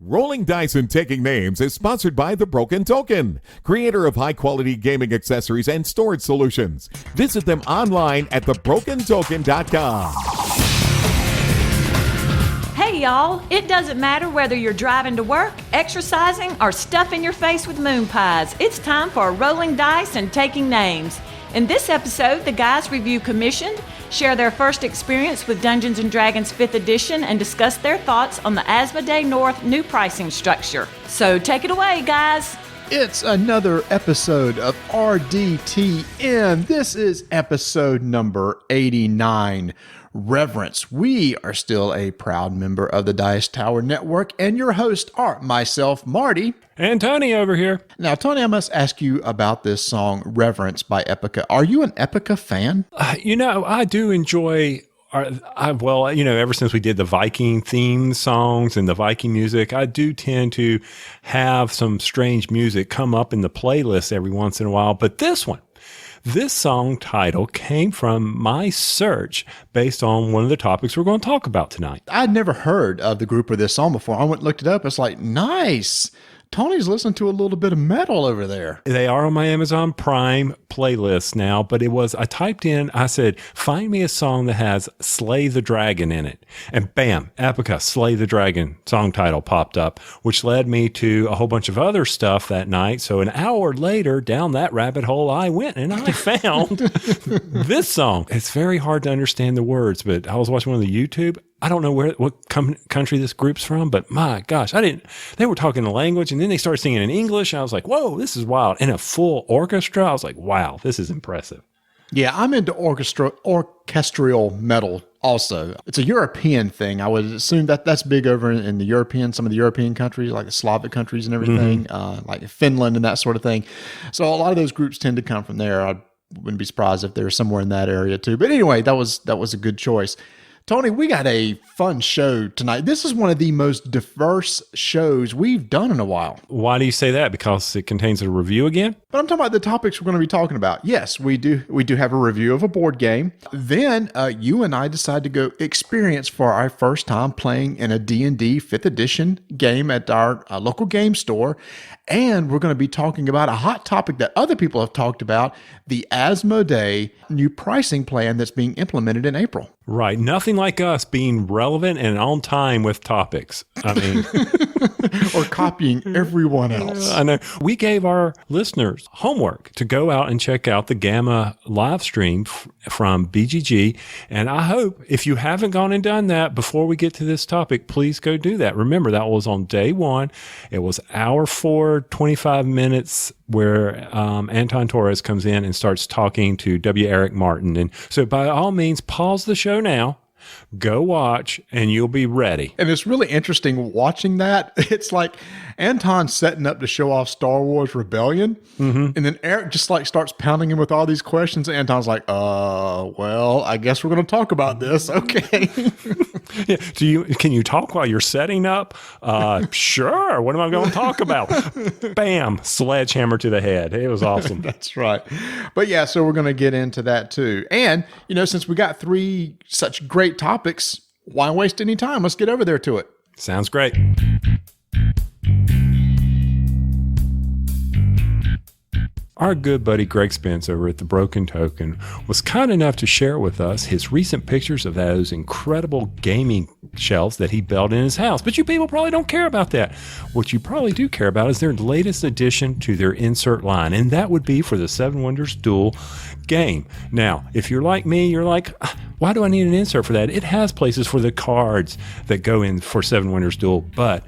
Rolling Dice and Taking Names is sponsored by The Broken Token, creator of high-quality gaming accessories and storage solutions. Visit them online at thebrokentoken.com. Hey y'all, it doesn't matter whether you're driving to work, exercising, or stuffing your face with moon pies. It's time for Rolling Dice and Taking Names. In this episode, the guys review Commissioned, share their first experience with Dungeons & Dragons 5th Edition, and discuss their thoughts on the Asmodee North new pricing structure. So take it away, guys. It's another episode of RDTN. This is episode number 89, Reverence. We are still a proud member of the Dice Tower Network, and your hosts are myself, Marty. And Tony over here. Now, Tony, I must ask you about this song, Reverence by Epica. Are you an Epica fan? I do enjoy, ever since we did the Viking theme songs and the Viking music, I do tend to have some strange music come up in the playlist every once in a while. But this song title came from my search based on one of the topics we're going to talk about tonight. I'd never heard of the group or this song before. I went and looked it up. It's like, nice. Tony's listening to a little bit of metal over there. They are on my Amazon Prime playlist now, but I said, find me a song that has Slay the Dragon in it. And bam, Epica, Slay the Dragon song title popped up, which led me to a whole bunch of other stuff that night. So an hour later, down that rabbit hole I went, and I found this song. It's very hard to understand the words, but I was watching one of the YouTube. I don't know what country this group's from, but my gosh, they were talking the language and then they started singing in English. I was like, whoa, this is wild. And a full orchestra. I was like, wow, this is impressive. Yeah, I'm into orchestral metal also. It's a European thing. I would assume that's big over in the some of the European countries, like the Slavic countries and everything, like Finland and that sort of thing. So a lot of those groups tend to come from there. I wouldn't be surprised if they're somewhere in that area too. But anyway, that was a good choice. Tony, we got a fun show tonight. This is one of the most diverse shows we've done in a while. Why do you say that? Because it contains a review again? But I'm talking about the topics we're going to be talking about. Yes, we do have a review of a board game. Then you and I decided to go experience for our first time playing in a D&D 5th edition game at our local game store. And we're going to be talking about a hot topic that other people have talked about, the Asmodee new pricing plan that's being implemented in April. Right. Nothing like us being relevant and on time with topics. I mean, or copying everyone else. I know. We gave our listeners homework to go out and check out the Gamma live stream from BGG. And I hope if you haven't gone and done that before we get to this topic, please go do that. Remember, that was on day one. It was hour 4, 25 minutes where Anton Torres comes in and starts talking to W. Eric Martin. And so by all means, pause the show now, go watch, and you'll be ready. And it's really interesting watching that. It's like Anton setting up to show off Star Wars Rebellion. And then Eric just like starts pounding him with all these questions. And Anton's like, well, I guess we're going to talk about this. Okay. Yeah. Can you talk while you're setting up? Sure. What am I going to talk about? Bam, sledgehammer to the head. It was awesome. That's right. But yeah, so we're going to get into that too. And, since we got 3 such great topics, why waste any time? Let's get over there to it. Sounds great. Our good buddy Greg Spence over at The Broken Token was kind enough to share with us his recent pictures of those incredible gaming shelves that he built in his house. But you people probably don't care about that. What you probably do care about is their latest addition to their insert line, and that would be for the Seven Wonders Duel game. Now, if you're like me, you're like, why do I need an insert for that? It has places for the cards that go in for Seven Wonders Duel, but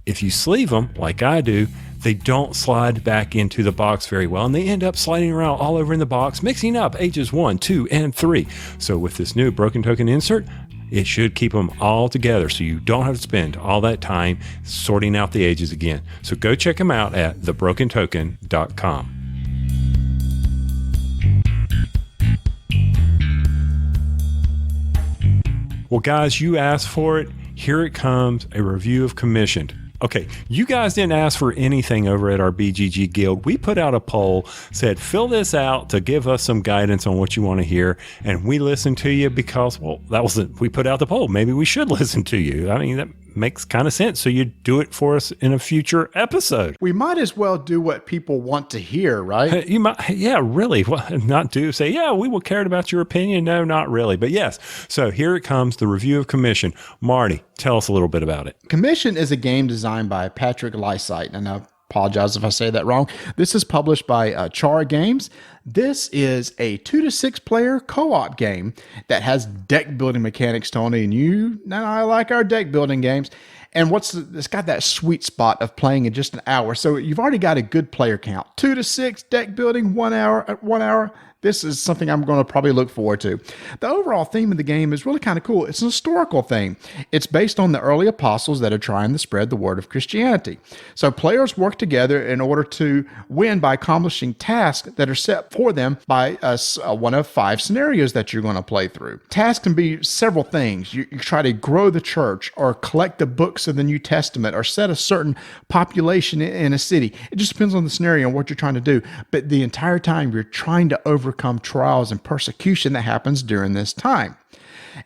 if you sleeve them, like I do, they don't slide back into the box very well, and they end up sliding around all over in the box, mixing up ages 1, 2, and 3. So with this new Broken Token insert, it should keep them all together so you don't have to spend all that time sorting out the ages again. So go check them out at thebrokentoken.com. Well, guys, you asked for it. Here it comes, a review of Commissioned. Okay, you guys didn't ask for anything over at our BGG Guild. We put out a poll, said fill this out to give us some guidance on what you want to hear, and we listened to you because, well, that was it. We put out the poll. Maybe we should listen to you. I mean, that makes kind of sense. So you do it for us in a future episode. We might as well do what people want to hear, right? You might, yeah, really. Well, not do say, yeah, we will care about your opinion. No, not really. But yes. So here it comes, the review of Commission. Marty, tell us a little bit about it. Commission is a game designed by Patrick Lysite, and I apologize if I say that wrong. This is published by Chara Games. This is a 2 to 6 player co-op game that has deck building mechanics, Tony, and you and I like our deck building games. And it's got that sweet spot of playing in just an hour. So you've already got a good player count. 2 to 6 deck building, 1 hour. This is something I'm going to probably look forward to. The overall theme of the game is really kind of cool. It's an historical theme. It's based on the early apostles that are trying to spread the word of Christianity. So players work together in order to win by accomplishing tasks that are set for them by one of 5 scenarios that you're going to play through. Tasks can be several things. You try to grow the church, or collect the books of the New Testament, or set a certain population in a city. It just depends on the scenario and what you're trying to do. But the entire time you're trying to overcome trials and persecution that happens during this time.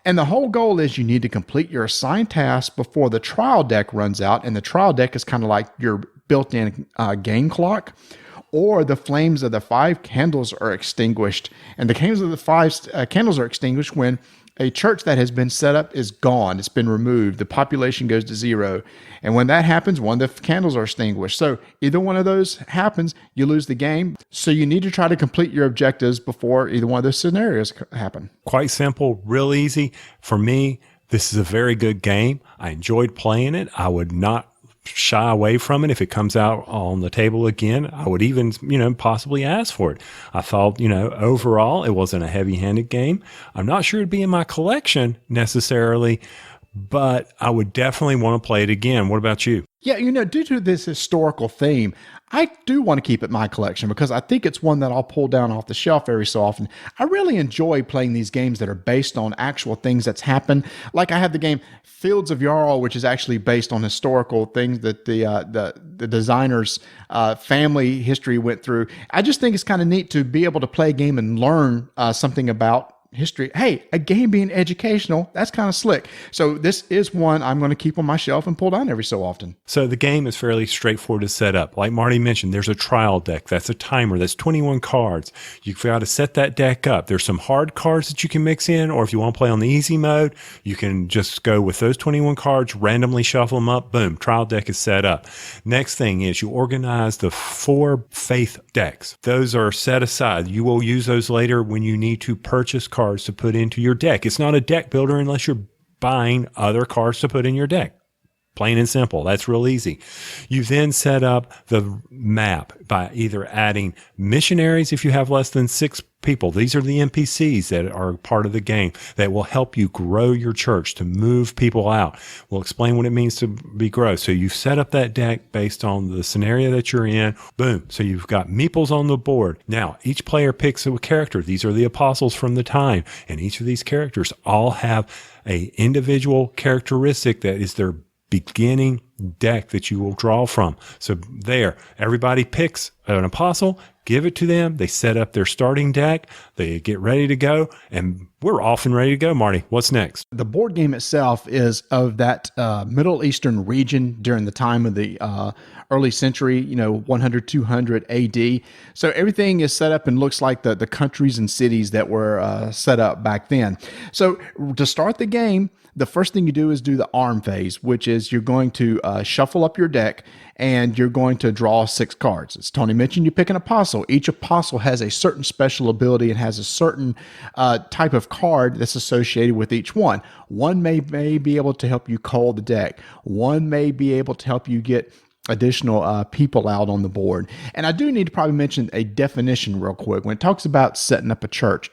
And the whole goal is you need to complete your assigned task before the trial deck runs out. And the trial deck is kind of like your built-in game clock, or the flames of the 5 candles are extinguished. And the flames of the 5 candles are extinguished when a church that has been set up is gone. It's been removed. The population goes to 0. And when that happens, one of the candles are extinguished. So either one of those happens, you lose the game. So you need to try to complete your objectives before either one of those scenarios happen. Quite simple, real easy. For me, this is a very good game. I enjoyed playing it. I would not shy away from it. If it comes out on the table again, I would even, possibly ask for it. I thought, overall, it wasn't a heavy-handed game. I'm not sure it'd be in my collection necessarily, but I would definitely want to play it again. What about you? Yeah, due to this historical theme, I do want to keep it in my collection because I think it's one that I'll pull down off the shelf every so often. I really enjoy playing these games that are based on actual things that's happened. Like I have the game Fields of Jarl, which is actually based on historical things that the designer's family history went through. I just think it's kind of neat to be able to play a game and learn something about history. Hey, a game being educational, that's kind of slick. So this is one I'm going to keep on my shelf and pull down every so often. So the game is fairly straightforward to set up. Like Marty mentioned, there's a trial deck. That's a timer. That's 21 cards. You've got to set that deck up. There's some hard cards that you can mix in, or if you want to play on the easy mode, you can just go with those 21 cards, randomly shuffle them up. Boom, trial deck is set up. Next thing is you organize the 4 faith decks. Those are set aside. You will use those later when you need to purchase cards to put into your deck. It's not a deck builder unless you're buying other cards to put in your deck. Plain and simple. That's real easy. You then set up the map by either adding missionaries if you have less than 6 people. These are the NPCs that are part of the game that will help you grow your church, to move people out. We'll explain what it means to be growth. So you set up that deck based on the scenario that you're in. Boom. So you've got meeples on the board. Now, each player picks a character. These are the apostles from the time. And each of these characters all have a individual characteristic that is their beginning deck that you will draw from. So there, everybody picks an apostle, give it to them. They set up their starting deck. They get ready to go, and we're off and ready to go. Marty, what's next? The board game itself is of that Middle Eastern region during the time of the early century, 100, 200 AD. So everything is set up and looks like the countries and cities that were set up back then. So to start the game, the first thing you do is do the arm phase, which is you're going to shuffle up your deck and you're going to draw 6 cards. As Tony mentioned, you pick an apostle. Each apostle has a certain special ability and has a certain type of card that's associated with each one. One may be able to help you cull the deck. One may be able to help you get additional people out on the board. And I do need to probably mention a definition real quick. When it talks about setting up a church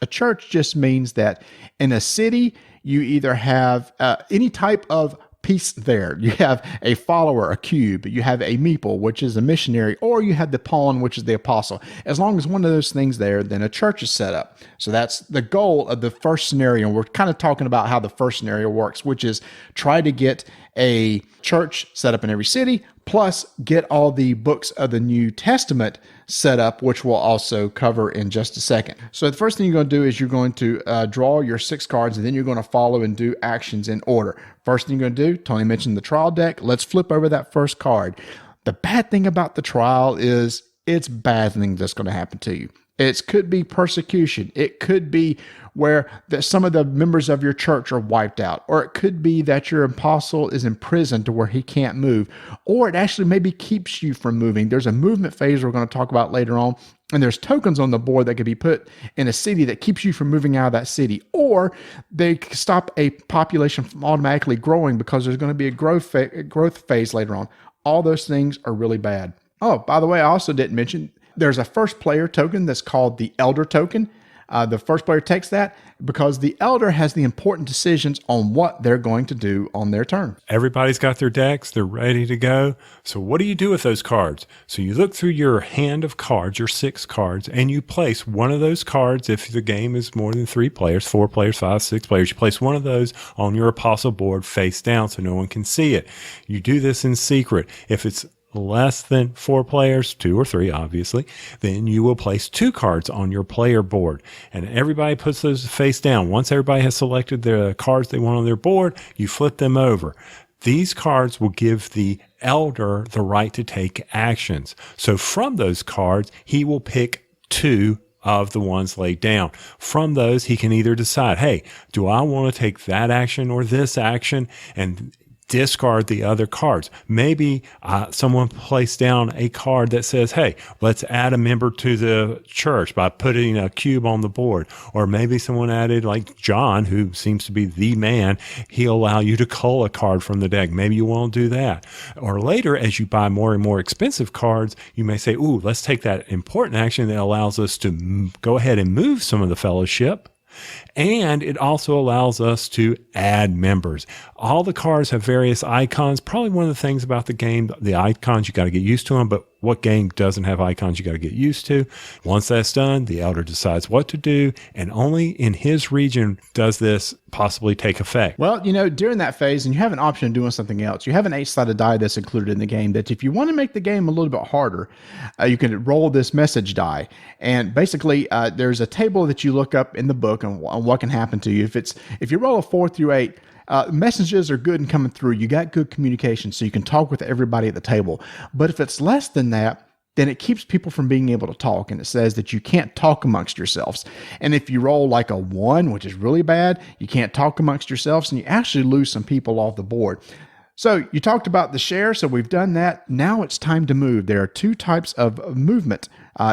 just means that in a city, you either have any type of piece there. You have a follower, a cube, you have a meeple, which is a missionary, or you have the pawn, which is the apostle. As long as one of those things there, then a church is set up. So that's the goal of the first scenario. We're kind of talking about how the first scenario works, which is try to get a church set up in every city, plus get all the books of the New Testament set up, which we'll also cover in just a second. So the first thing you're going to do is you're going to draw your 6 cards, and then you're going to follow and do actions in order. First thing you're going to do, Tony mentioned the trial deck. Let's flip over that first card. The bad thing about the trial is it's bad thing that's going to happen to you. It could be persecution. It could be where some of the members of your church are wiped out, or it could be that your apostle is imprisoned to where he can't move, or it actually maybe keeps you from moving. There's a movement phase we're going to talk about later on, and there's tokens on the board that could be put in a city that keeps you from moving out of that city, or they stop a population from automatically growing because there's going to be a growth phase later on. All those things are really bad. Oh, by the way, I also didn't mention there's a first player token that's called the Elder token. The first player takes that because the Elder has the important decisions on what they're going to do on their turn. Everybody's got their decks. They're ready to go. So what do you do with those cards? So you look through your hand of cards, your 6 cards, and you place one of those cards. If the game is more than 3 players, 4 players, 5, 6 players, you place one of those on your apostle board face down so no one can see it. You do this in secret. If it's less than 4 players, 2 or 3 obviously, then you will place 2 cards on your player board, and everybody puts those face down. Once everybody has selected the cards they want on their board, you flip them over. These cards will give the Elder the right to take actions. So from those cards, he will pick 2 of the ones laid down. From those, he can either decide, hey, do I want to take that action or this action, and discard the other cards. Maybe someone placed down a card that says, hey, let's add a member to the church by putting a cube on the board. Or maybe someone added, like John, who seems to be the man, he'll allow you to cull a card from the deck. Maybe you won't do that. Or later, as you buy more and more expensive cards, you may say, ooh, let's take that important action that allows us to go ahead and move some of the fellowship. And it also allows us to add members. All the cards have various icons. Probably one of the things about the game, the icons, you got to get used to them, but what game doesn't have icons you got to get used to? Once that's done, the Elder decides what to do, and only in his region does this possibly take effect. Well, during that phase, and you have an option of doing something else. You have an 8-sided die that's included in the game that if you want to make the game a little bit harder, you can roll this message die. And basically, there's a table that you look up in the book on what can happen to you. If you roll a 4 through 8, messages are good and coming through. You got good communication, so you can talk with everybody at the table. But if it's less than that, then it keeps people from being able to talk, and it says that you can't talk amongst yourselves. And if you roll like a 1, which is really bad, you can't talk amongst yourselves, and you actually lose some people off the board. So you talked about the share, so we've done that. Now it's time to move. There are 2 types of movement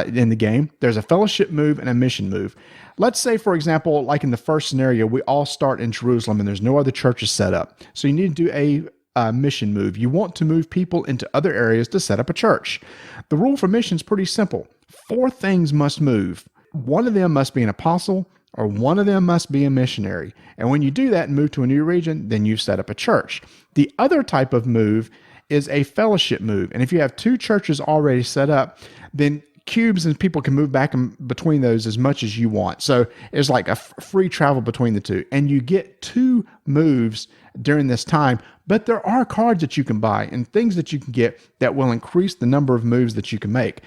in the game. There's a fellowship move and a mission move. Let's say, for example, like in the first scenario, we all start in Jerusalem and there's no other churches set up. So you need to do a mission move. You want to move people into other areas to set up a church. The rule for mission is pretty simple. 4 things must move. One of them must be an apostle, or one of them must be a missionary. And when you do that and move to a new region, then you set up a church. The other type of move is a fellowship move. And if you have 2 churches already set up, then cubes and people can move back in between those as much as you want. So it's like a free travel between the 2. And you get 2 moves during this time, but there are cards that you can buy and things that you can get that will increase the number of moves that you can make.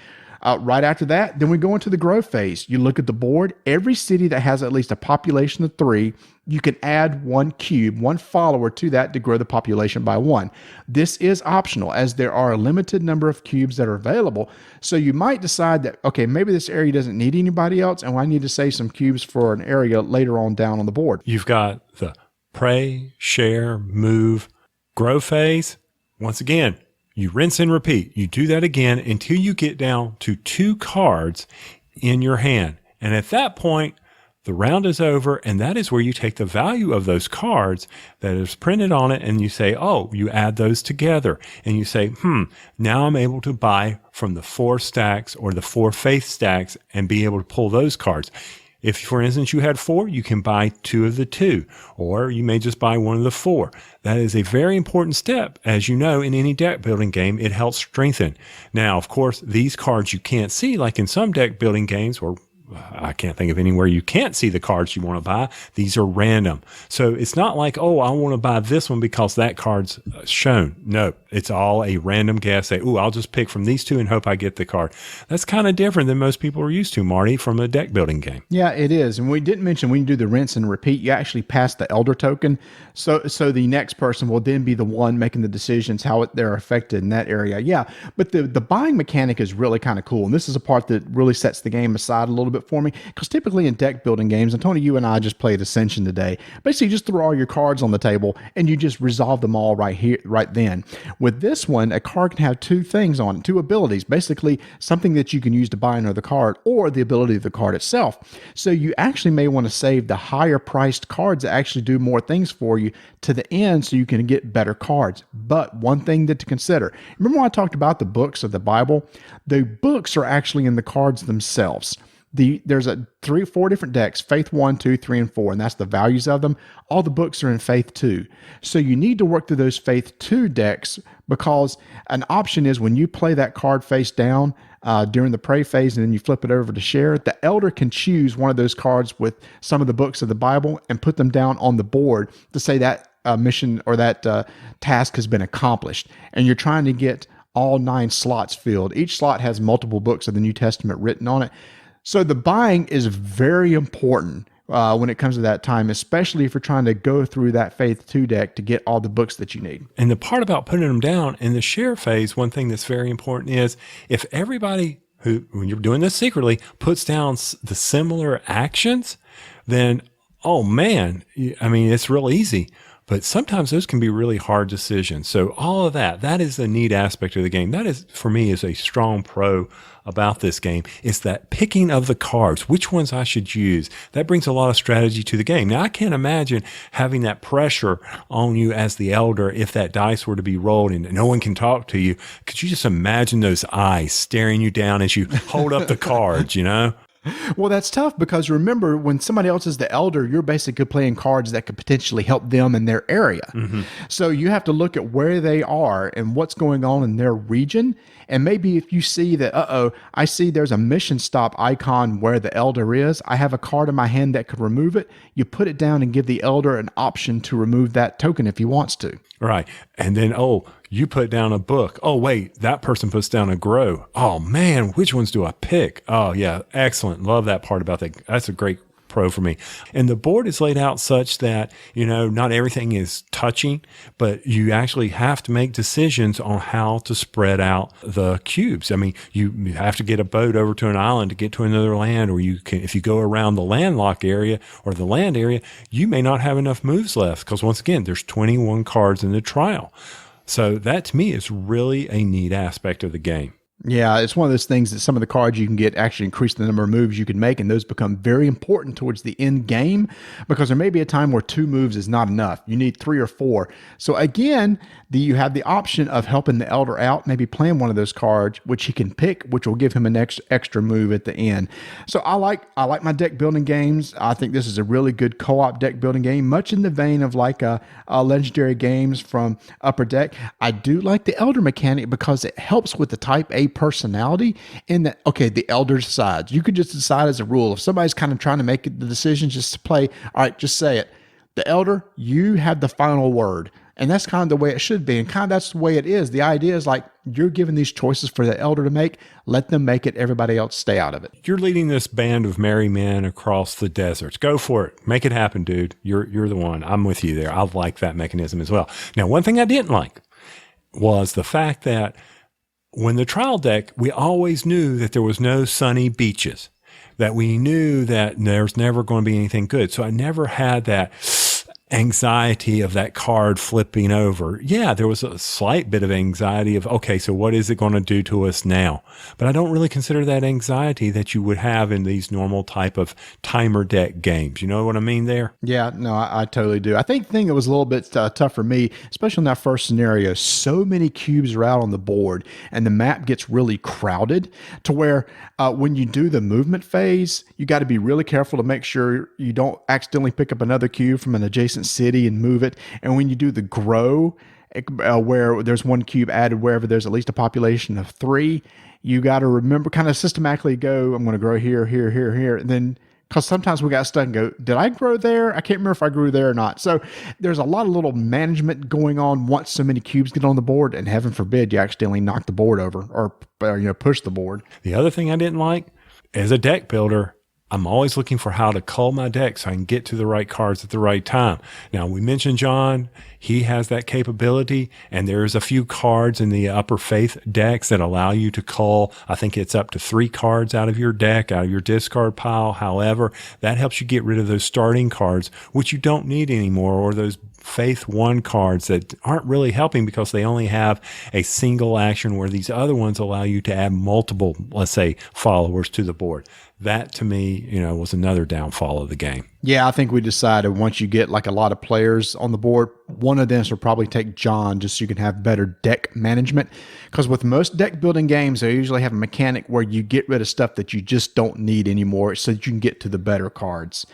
Right after that, then we go into the growth phase. You look at the board. Every city that has at least a population of 3, you can add 1 cube, 1 follower to that to grow the population by 1. This is optional as there are a limited number of cubes that are available. So you might decide that, okay, maybe this area doesn't need anybody else and I need to save some cubes for an area later on down on the board. You've got the pray, share, move, grow phase. Once again, you rinse and repeat. You do that again until you get down to 2 cards in your hand. And at that point, the round is over, and that is where you take the value of those cards that is printed on it, and you say, oh, you add those together. And you say, now I'm able to buy from the 4 stacks or the 4 faith stacks and be able to pull those cards. If, for instance, you had 4, you can buy 2 of the 2, or you may just buy 1 of the 4. That is a very important step. As you know, in any deck building game, it helps strengthen. Now, of course, these cards you can't see, like in some deck building games, or I can't think of anywhere you can't see the cards you want to buy. These are random. So it's not like, oh, I want to buy this one because that card's shown. No, it's all a random guess. Say, oh, I'll just pick from these two and hope I get the card. That's kind of different than most people are used to, Marty, from a deck building game. Yeah, it is. And we didn't mention when you do the rinse and repeat, you actually pass the elder token. So the next person will then be the one making the decisions how they're affected in that area. Yeah, but the buying mechanic is really kind of cool. And this is a part that really sets the game aside a little bit for me, because typically in deck building games, and Tony, you and I just played Ascension today, basically you just throw all your cards on the table and you just resolve them all right then. With this one, a card can have two things on it, two abilities, basically something that you can use to buy another card or the ability of the card itself. So you actually may want to save the higher priced cards that actually do more things for you to the end so you can get better cards. But one thing to consider, remember when I talked about the books of the Bible? The books are actually in the cards themselves. There's 4 different decks, Faith 1, 2, 3, and 4, and that's the values of them. All the books are in Faith 2. So you need to work through those Faith 2 decks, because an option is when you play that card face down during the pray phase and then you flip it over to share, the elder can choose one of those cards with some of the books of the Bible and put them down on the board to say that mission or that task has been accomplished. And you're trying to get all 9 slots filled. Each slot has multiple books of the New Testament written on it. So the buying is very important when it comes to that time, especially if you're trying to go through that Faith 2 deck to get all the books that you need. And the part about putting them down in the share phase, one thing that's very important is if everybody who, when you're doing this secretly, puts down the similar actions, then, oh man, I mean, it's real easy. But sometimes those can be really hard decisions. So all of that is a neat aspect of the game. That is, for me, is a strong pro about this game, is that picking of the cards, which ones I should use. That brings a lot of strategy to the game. Now, I can't imagine having that pressure on you as the elder if that dice were to be rolled and no one can talk to you. Could you just imagine those eyes staring you down as you hold up the cards, you know? Well, that's tough, because remember, when somebody else is the elder, you're basically playing cards that could potentially help them in their area. Mm-hmm. So you have to look at where they are and what's going on in their region. And maybe if you see that, I see there's a mission stop icon where the elder is, I have a card in my hand that could remove it. You put it down and give the elder an option to remove that token if he wants to. Right. And then, you put down a book. Oh, wait, that person puts down a grow. Oh, man, which ones do I pick? Oh, yeah, excellent. Love that part about that. That's a great pro for me. And the board is laid out such that, not everything is touching, but you actually have to make decisions on how to spread out the cubes. I mean, you have to get a boat over to an island to get to another land, or you can, if you go around the landlocked area or the land area, you may not have enough moves left, because once again, there's 21 cards in the trial. So that to me is really a neat aspect of the game. Yeah, it's one of those things that some of the cards you can get actually increase the number of moves you can make, and those become very important towards the end game, because there may be a time where 2 moves is not enough. You need 3 or 4. So again, you have the option of helping the elder out, maybe playing one of those cards, which he can pick, which will give him an extra move at the end. So I like my deck building games. I think this is a really good co-op deck building game, much in the vein of like legendary games from Upper Deck. I do like the elder mechanic because it helps with the type A personality, in that, okay, the elder decides. You could just decide as a rule, if somebody's kind of trying to make the decision just to play, all right, just say it. The elder, you have the final word. And that's kind of the way it should be. And kind of that's the way it is. The idea is like, you're given these choices for the elder to make. Let them make it. Everybody else stay out of it. You're leading this band of merry men across the deserts. Go for it. Make it happen, dude. You're the one. I'm with you there. I like that mechanism as well. Now, one thing I didn't like was the fact that when the trial deck, we always knew that there was no sunny beaches, that we knew that there's never going to be anything good. So I never had that anxiety of that card flipping over. Yeah, there was a slight bit of anxiety of, okay, so what is it going to do to us now? But I don't really consider that anxiety that you would have in these normal type of timer deck games. You know what I mean there? Yeah, no, I totally do. I think the thing that was a little bit tough for me, especially in that first scenario, so many cubes are out on the board and the map gets really crowded to where when you do the movement phase, you got to be really careful to make sure you don't accidentally pick up another cube from an adjacent city and move it. And when you do the grow, where there's one cube added wherever there's at least a population of 3, you got to remember, kind of systematically go, I'm going to grow here, here, here, here. And then, because sometimes we got stuck and go, did I grow there? I can't remember if I grew there or not. So there's a lot of little management going on once so many cubes get on the board, and heaven forbid you accidentally knock the board over or push the board. The other thing I didn't like, as a deck builder, I'm always looking for how to cull my deck so I can get to the right cards at the right time. Now, we mentioned John. He has that capability, and there's a few cards in the Upper Faith decks that allow you to cull. I think it's up to 3 cards out of your deck, out of your discard pile. However, that helps you get rid of those starting cards, which you don't need anymore, or those Faith 1 cards that aren't really helping because they only have a single action, where these other ones allow you to add multiple, let's say, followers to the board. That, to me, was another downfall of the game. Yeah, I think we decided once you get like a lot of players on the board, one of them should probably take John, just so you can have better deck management. Because with most deck building games, they usually have a mechanic where you get rid of stuff that you just don't need anymore so that you can get to the better cards.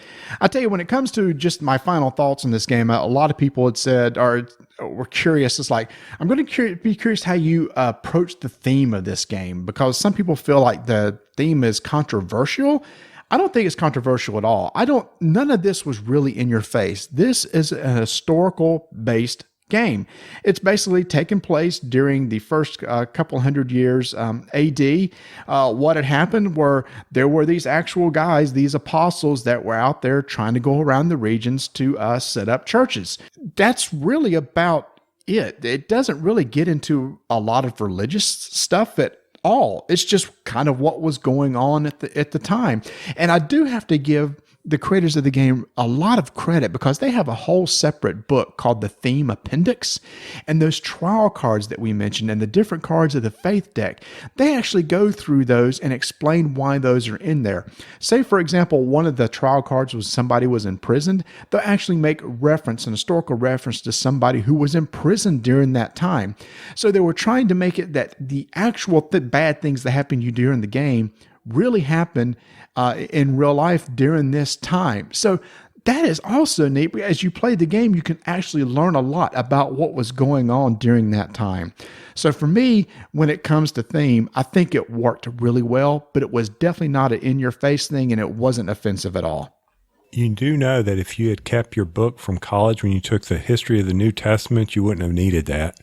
I tell you, when it comes to just my final thoughts on this game, a lot of people had said, or were curious. It's like, I'm going to be curious how you approach the theme of this game, because some people feel like the theme is controversial. I don't think it's controversial at all. None of this was really in your face. This is a historical based game. It's basically taken place during the first couple hundred years AD. What had happened were there were these actual guys, these apostles that were out there trying to go around the regions to set up churches. That's really about it. It doesn't really get into a lot of religious stuff at all. It's just kind of what was going on at the time. And I do have to give the creators of the game a lot of credit, because they have a whole separate book called the Theme Appendix. And those trial cards that we mentioned and the different cards of the Faith deck, they actually go through those and explain why those are in there. Say, for example, one of the trial cards was somebody was imprisoned. They'll actually make reference, an historical reference, to somebody who was imprisoned during that time. So they were trying to make it that the actual bad things that happened to you during the game really happened in real life during this time. So that is also neat. As you play the game, you can actually learn a lot about what was going on during that time. So for me, when it comes to theme, I think it worked really well, but it was definitely not an in-your-face thing, and it wasn't offensive at all. You do know that if you had kept your book from college when you took the history of the New Testament, you wouldn't have needed that.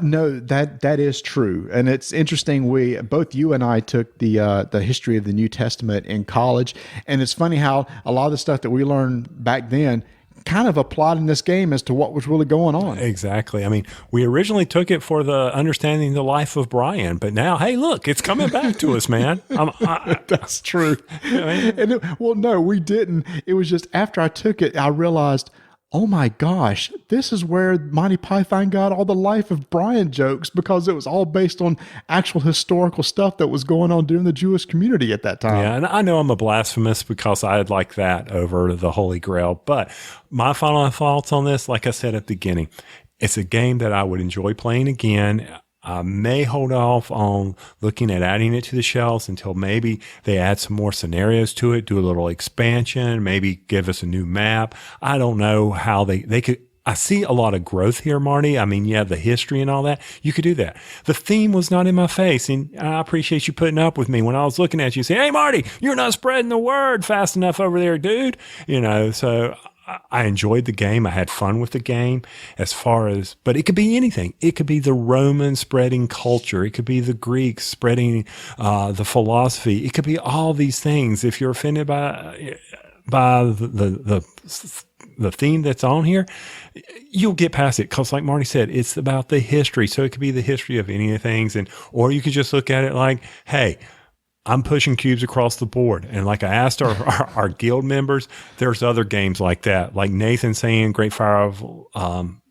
No, that is true. And it's interesting. Both you and I took the history of the New Testament in college. And it's funny how a lot of the stuff that we learned back then kind of applied in this game as to what was really going on. Exactly. I mean, we originally took it for the understanding the life of Brian, but now, hey, look, it's coming back to us, man. That's true. No, we didn't. It was just after I took it, I realized, oh my gosh, this is where Monty Python got all the Life of Brian jokes, because it was all based on actual historical stuff that was going on during the Jewish community at that time. Yeah, and I know I'm a blasphemous because I'd like that over the Holy Grail. But my final thoughts on this, like I said at the beginning, it's a game that I would enjoy playing again. I may hold off on looking at adding it to the shelves until maybe they add some more scenarios to it, do a little expansion, maybe give us a new map. I don't know how they could. I see a lot of growth here, Marty. I mean, yeah, the history and all that. You could do that. The theme was not in my face, and I appreciate you putting up with me when I was looking at you saying, hey, Marty, you're not spreading the word fast enough over there, dude. So I enjoyed the game. I had fun with the game but it could be anything. It could be the Romans spreading culture. It could be the Greeks spreading the philosophy. It could be all these things. If you're offended by the theme that's on here, you'll get past it. Cause like Marty said, it's about the history. So it could be the history of any of the things. Or you could just look at it like, hey, I'm pushing cubes across the board. And like I asked our guild members, there's other games like that, like Nathan saying Great Fire of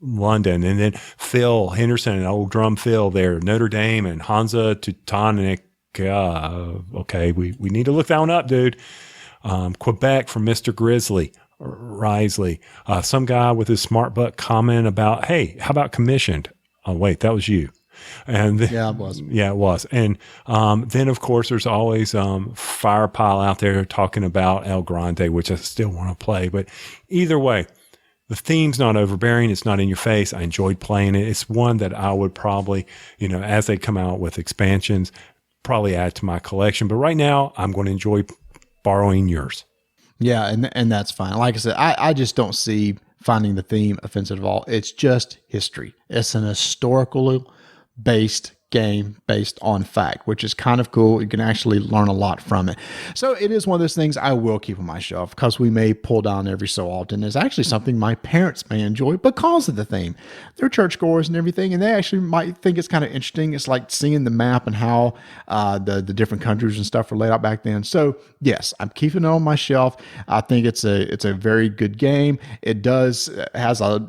London, and then Phil Henderson and Old Drum Phil there, Notre Dame and Hansa Teutonic. Okay, we need to look that one up, dude. Quebec from Mr. Grizzly. Risley. Some guy with his smart butt comment about, hey, how about commissioned? Oh, wait, that was you. And then, yeah, it was. Yeah, it was. And then, of course, there's always Firepile out there talking about El Grande, which I still want to play. But either way, the theme's not overbearing. It's not in your face. I enjoyed playing it. It's one that I would probably, as they come out with expansions, probably add to my collection. But right now, I'm going to enjoy borrowing yours. Yeah, and that's fine. Like I said, I just don't see finding the theme offensive at all. It's just history. It's an historical based game based on fact, which is kind of cool. You can actually learn a lot from it. So it is one of those things I will keep on my shelf because we may pull down every so often. It's actually something my parents may enjoy because of the theme. They're churchgoers and everything, and they actually might think it's kind of interesting. It's like seeing the map and how the different countries and stuff were laid out back then. So yes, I'm keeping it on my shelf. I think it's a very good game. It has a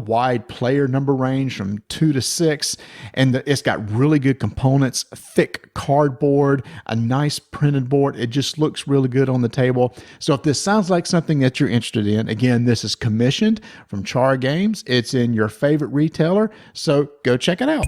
wide player number range from 2 to 6, and it's got really good components, thick cardboard, a nice printed board. It just looks really good on the table. So if this sounds like something that you're interested in, again, this is commissioned from Char Games. It's in your favorite retailer, so go check it out.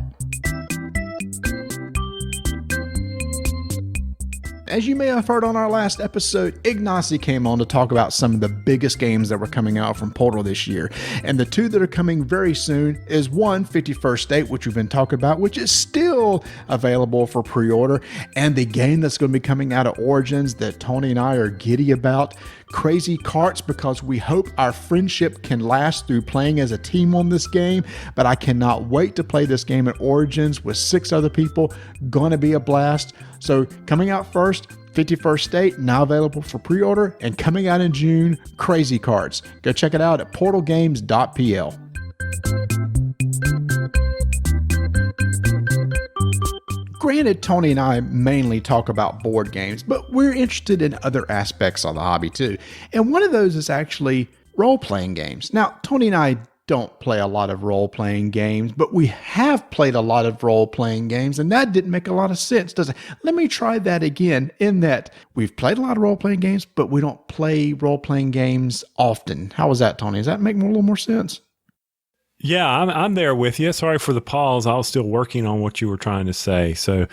As you may have heard on our last episode, Ignacy came on to talk about some of the biggest games that were coming out from Portal this year. And the two that are coming very soon is one, 51st State, which we've been talking about, which is still available for pre-order. And the game that's going to be coming out of Origins that Tony and I are giddy about, Crazy Carts, because we hope our friendship can last through playing as a team on this game. But I cannot wait to play this game at Origins with 6 other people. Gonna be a blast. So coming out first, 51st State, now available for pre-order, and coming out in June, Crazy Carts. Go check it out at portalgames.pl. Granted, Tony and I mainly talk about board games, but we're interested in other aspects of the hobby too. And one of those is actually role-playing games. Now, Tony and I don't play a lot of role-playing games, but we have played a lot of role-playing games, and that didn't make a lot of sense, does it? Let me try that again, in that we've played a lot of role-playing games, but we don't play role-playing games often. How was that, Tony? Does that make a little more sense? Yeah, I'm there with you. Sorry for the pause. I was still working on what you were trying to say. So,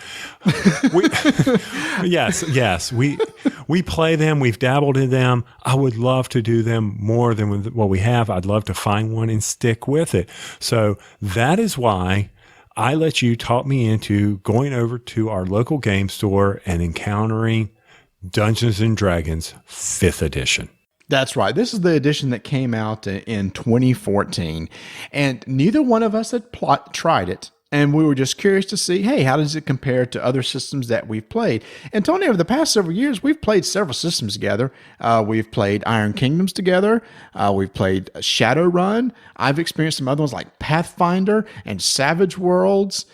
yes, we play them. We've dabbled in them. I would love to do them more than what we have. I'd love to find one and stick with it. So that is why I let you talk me into going over to our local game store and encountering Dungeons and Dragons 5th edition. That's right. This is the edition that came out in 2014, and neither one of us had tried it. And we were just curious to see, hey, how does it compare to other systems that we've played? And Tony, over the past several years, we've played several systems together. We've played Iron Kingdoms together. We've played Shadowrun. I've experienced some other ones like Pathfinder and Savage Worlds.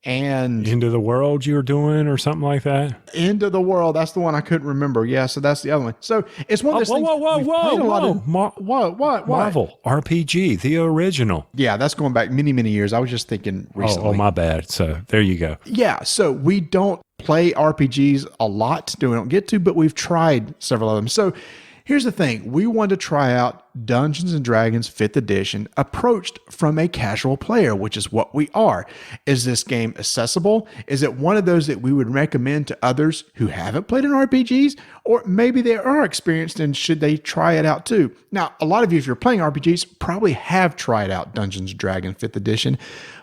And Into the World you were doing or something like that? Into the World, that's the one I couldn't remember. Yeah, so that's the other one. So it's one of those things. Whoa. Marvel RPG, the original. Yeah, that's going back many, many years. I was just thinking recently. Oh, my bad. So there you go. Yeah, so we don't play RPGs a lot. We don't get to, but we've tried several of them. So here's the thing. We wanted to try out Dungeons & Dragons 5th edition approached from a casual player, which is what we are. Is this game accessible? Is it one of those that we would recommend to others who haven't played an RPGs? Or maybe they are experienced and should they try it out too? Now, a lot of you, if you're playing RPGs, probably have tried out Dungeons & Dragons 5th edition.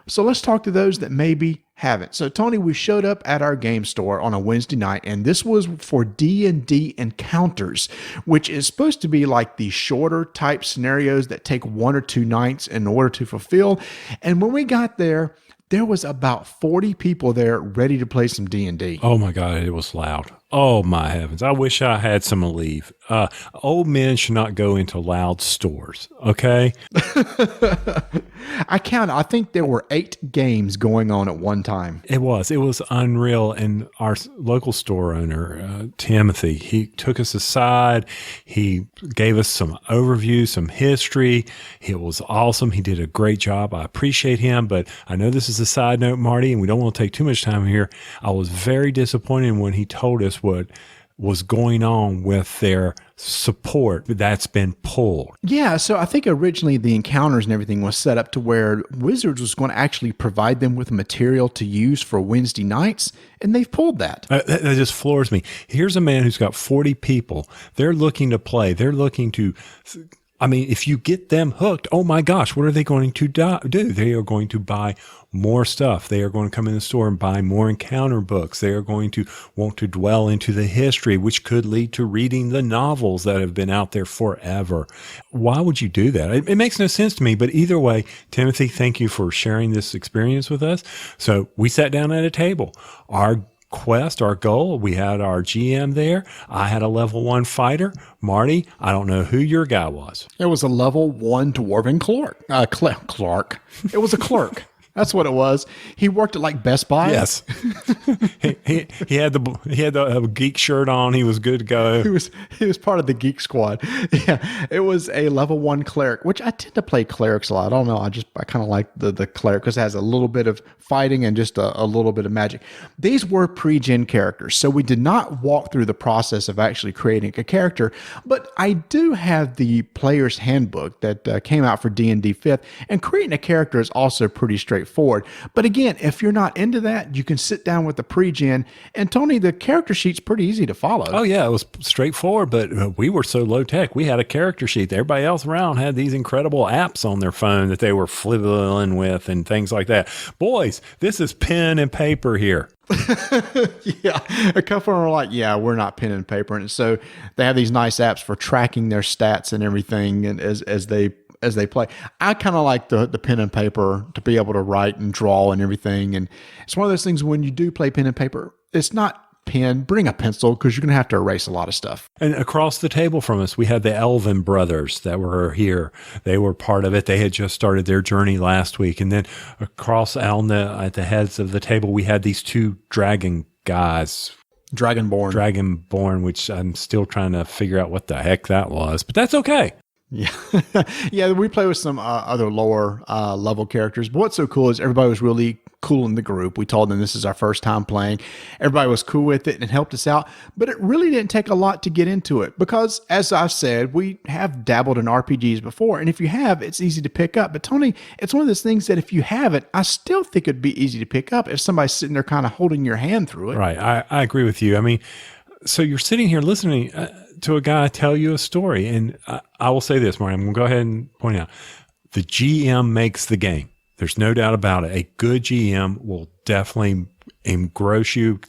So let's talk to those that maybe haven't. So Tony, we showed up at our game store on a Wednesday night, and this was for D&D Encounters, which is supposed to be like the shorter type scenarios that take 1 or 2 nights in order to fulfill. And when we got there, there was about 40 people there ready to play some D&D. Oh my God, it was loud. Oh my heavens. I wish I had some leave. Old men should not go into loud stores. Okay. I think there were 8 games going on at one time. It was unreal. And our local store owner, Timothy, he took us aside. He gave us some overview, some history. It was awesome. He did a great job. I appreciate him, but I know this is a side note, Marty, and we don't want to take too much time here. I was very disappointed when he told us what was going on with their support that's been pulled. Yeah, so I think originally the encounters and everything was set up to where Wizards was going to actually provide them with material to use for Wednesday nights, and they've pulled that. That just floors me. Here's a man who's got 40 people. They're looking to play. They're looking to... I mean, if you get them hooked, oh my gosh, what are they going to do? They are going to buy more stuff. They are going to come in the store and buy more encounter books. They are going to want to dwell into the history, which could lead to reading the novels that have been out there forever. Why would you do that? It makes no sense to me. But either way, Timothy, thank you for sharing this experience with us. So we sat down at a table. Our goal, we had our GM there. I had a level 1 fighter. Marty, I don't know who your guy was. It was a level 1 dwarven clerk. Clark. It was a clerk. That's what it was. He worked at like Best Buy. Yes. he had the geek shirt on. He was good to go. He was part of the geek squad. Yeah. It was a level 1 cleric, which I tend to play clerics a lot. I don't know. I kind of like the cleric because it has a little bit of fighting and just a little bit of magic. These were pre-gen characters, so we did not walk through the process of actually creating a character, but I do have the player's handbook that came out for D&D 5th, and creating a character is also pretty straightforward. But again, if you're not into that, you can sit down with the pre-gen, and Tony, the character sheet's pretty easy to follow. Oh yeah, it was straightforward, but we were so low tech. We had a character sheet. Everybody else around had these incredible apps on their phone that they were fiddling with and things like that. Boys, this is pen and paper here. Yeah, a couple of them are like, yeah, we're not pen and paper, and so they have these nice apps for tracking their stats and everything, and as they play. I kind of like the pen and paper to be able to write and draw and everything, and it's one of those things when you do play pen and paper, it's not pen, bring a pencil because you're going to have to erase a lot of stuff. And across the table from us, we had the Elven brothers that were here. They were part of it. They had just started their journey last week. And then across at the heads of the table, we had these 2 dragon guys. Dragonborn, which I'm still trying to figure out what the heck that was, but that's okay. Yeah. Yeah, we play with some other lower level characters. But what's so cool is everybody was really cool in the group. We told them this is our first time playing. Everybody was cool with it and helped us out. But it really didn't take a lot to get into it because, as I've said, we have dabbled in RPGs before. And if you have, it's easy to pick up. But Tony, it's one of those things that if you haven't, I still think it'd be easy to pick up if somebody's sitting there kind of holding your hand through it. Right. I agree with you. I mean, so you're sitting here listening to a guy tell you a story. And I will say this, Marty, I'm going to go ahead and point out the GM makes the game. There's no doubt about it. A good GM will definitely engross you.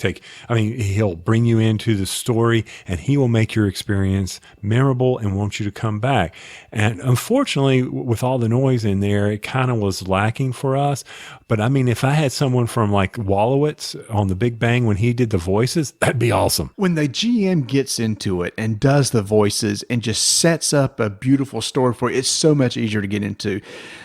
He'll bring you into the story and he will make your experience memorable and want you to come back. And unfortunately, with all the noise in there, it kind of was lacking for us. But I mean, if I had someone from like Wallowitz on the Big Bang when he did the voices, that'd be awesome. When the GM gets into it and does the voices and just sets up a beautiful story for you, it's so much easier to get into.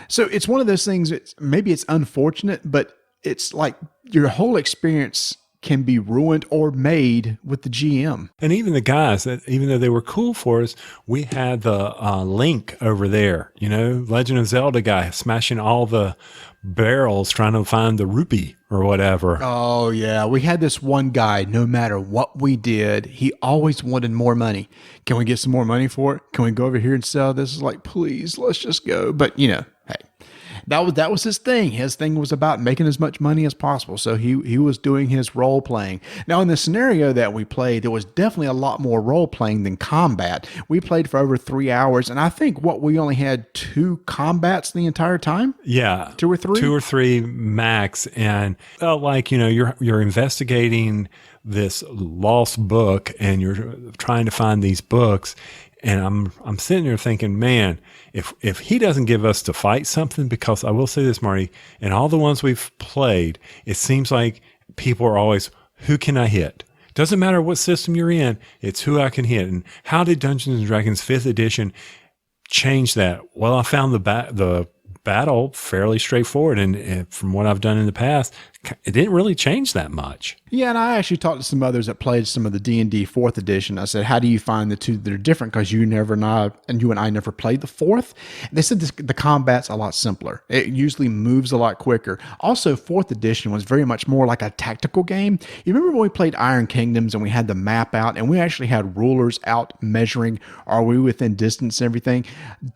So it's one of those things, maybe it's unfortunate, but it's like your whole experience can be ruined or made with the GM. And even the guys, that even though they were cool for us, we had the Link over there, Legend of Zelda guy smashing all the barrels trying to find the rupee or whatever. Oh, yeah. We had this one guy, no matter what we did, he always wanted more money. Can we get some more money for it? Can we go over here and sell this? Is like, please, let's just go. But, hey. That was his thing. His thing was about making as much money as possible. So he was doing his role playing. Now, in the scenario that we played, there was definitely a lot more role playing than combat. We played for over 3 hours, and I think we only had 2 combats the entire time. Yeah, 2 or 3. 2 or 3 max, and you're investigating this lost book, and you're trying to find these books. And I'm sitting there thinking, man, if he doesn't give us to fight something, because I will say this, Marty, in all the ones we've played, it seems like people are always, who can I hit? Doesn't matter what system you're in, it's who I can hit. And how did Dungeons and Dragons 5th edition change that? Well, I found the battle fairly straightforward, and from what I've done in the past, it didn't really change that much. Yeah, and I actually talked to some others that played some of the D&D 4th edition. I said, how do you find the two that are different? Because you and I never played the 4th. They said the combat's a lot simpler. It usually moves a lot quicker. Also, 4th edition was very much more like a tactical game. You remember when we played Iron Kingdoms and we had the map out and we actually had rulers out measuring, are we within distance and everything?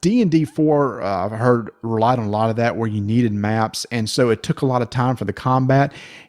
D&D 4, I've heard, relied on a lot of that where you needed maps, and so it took a lot of time for the combat.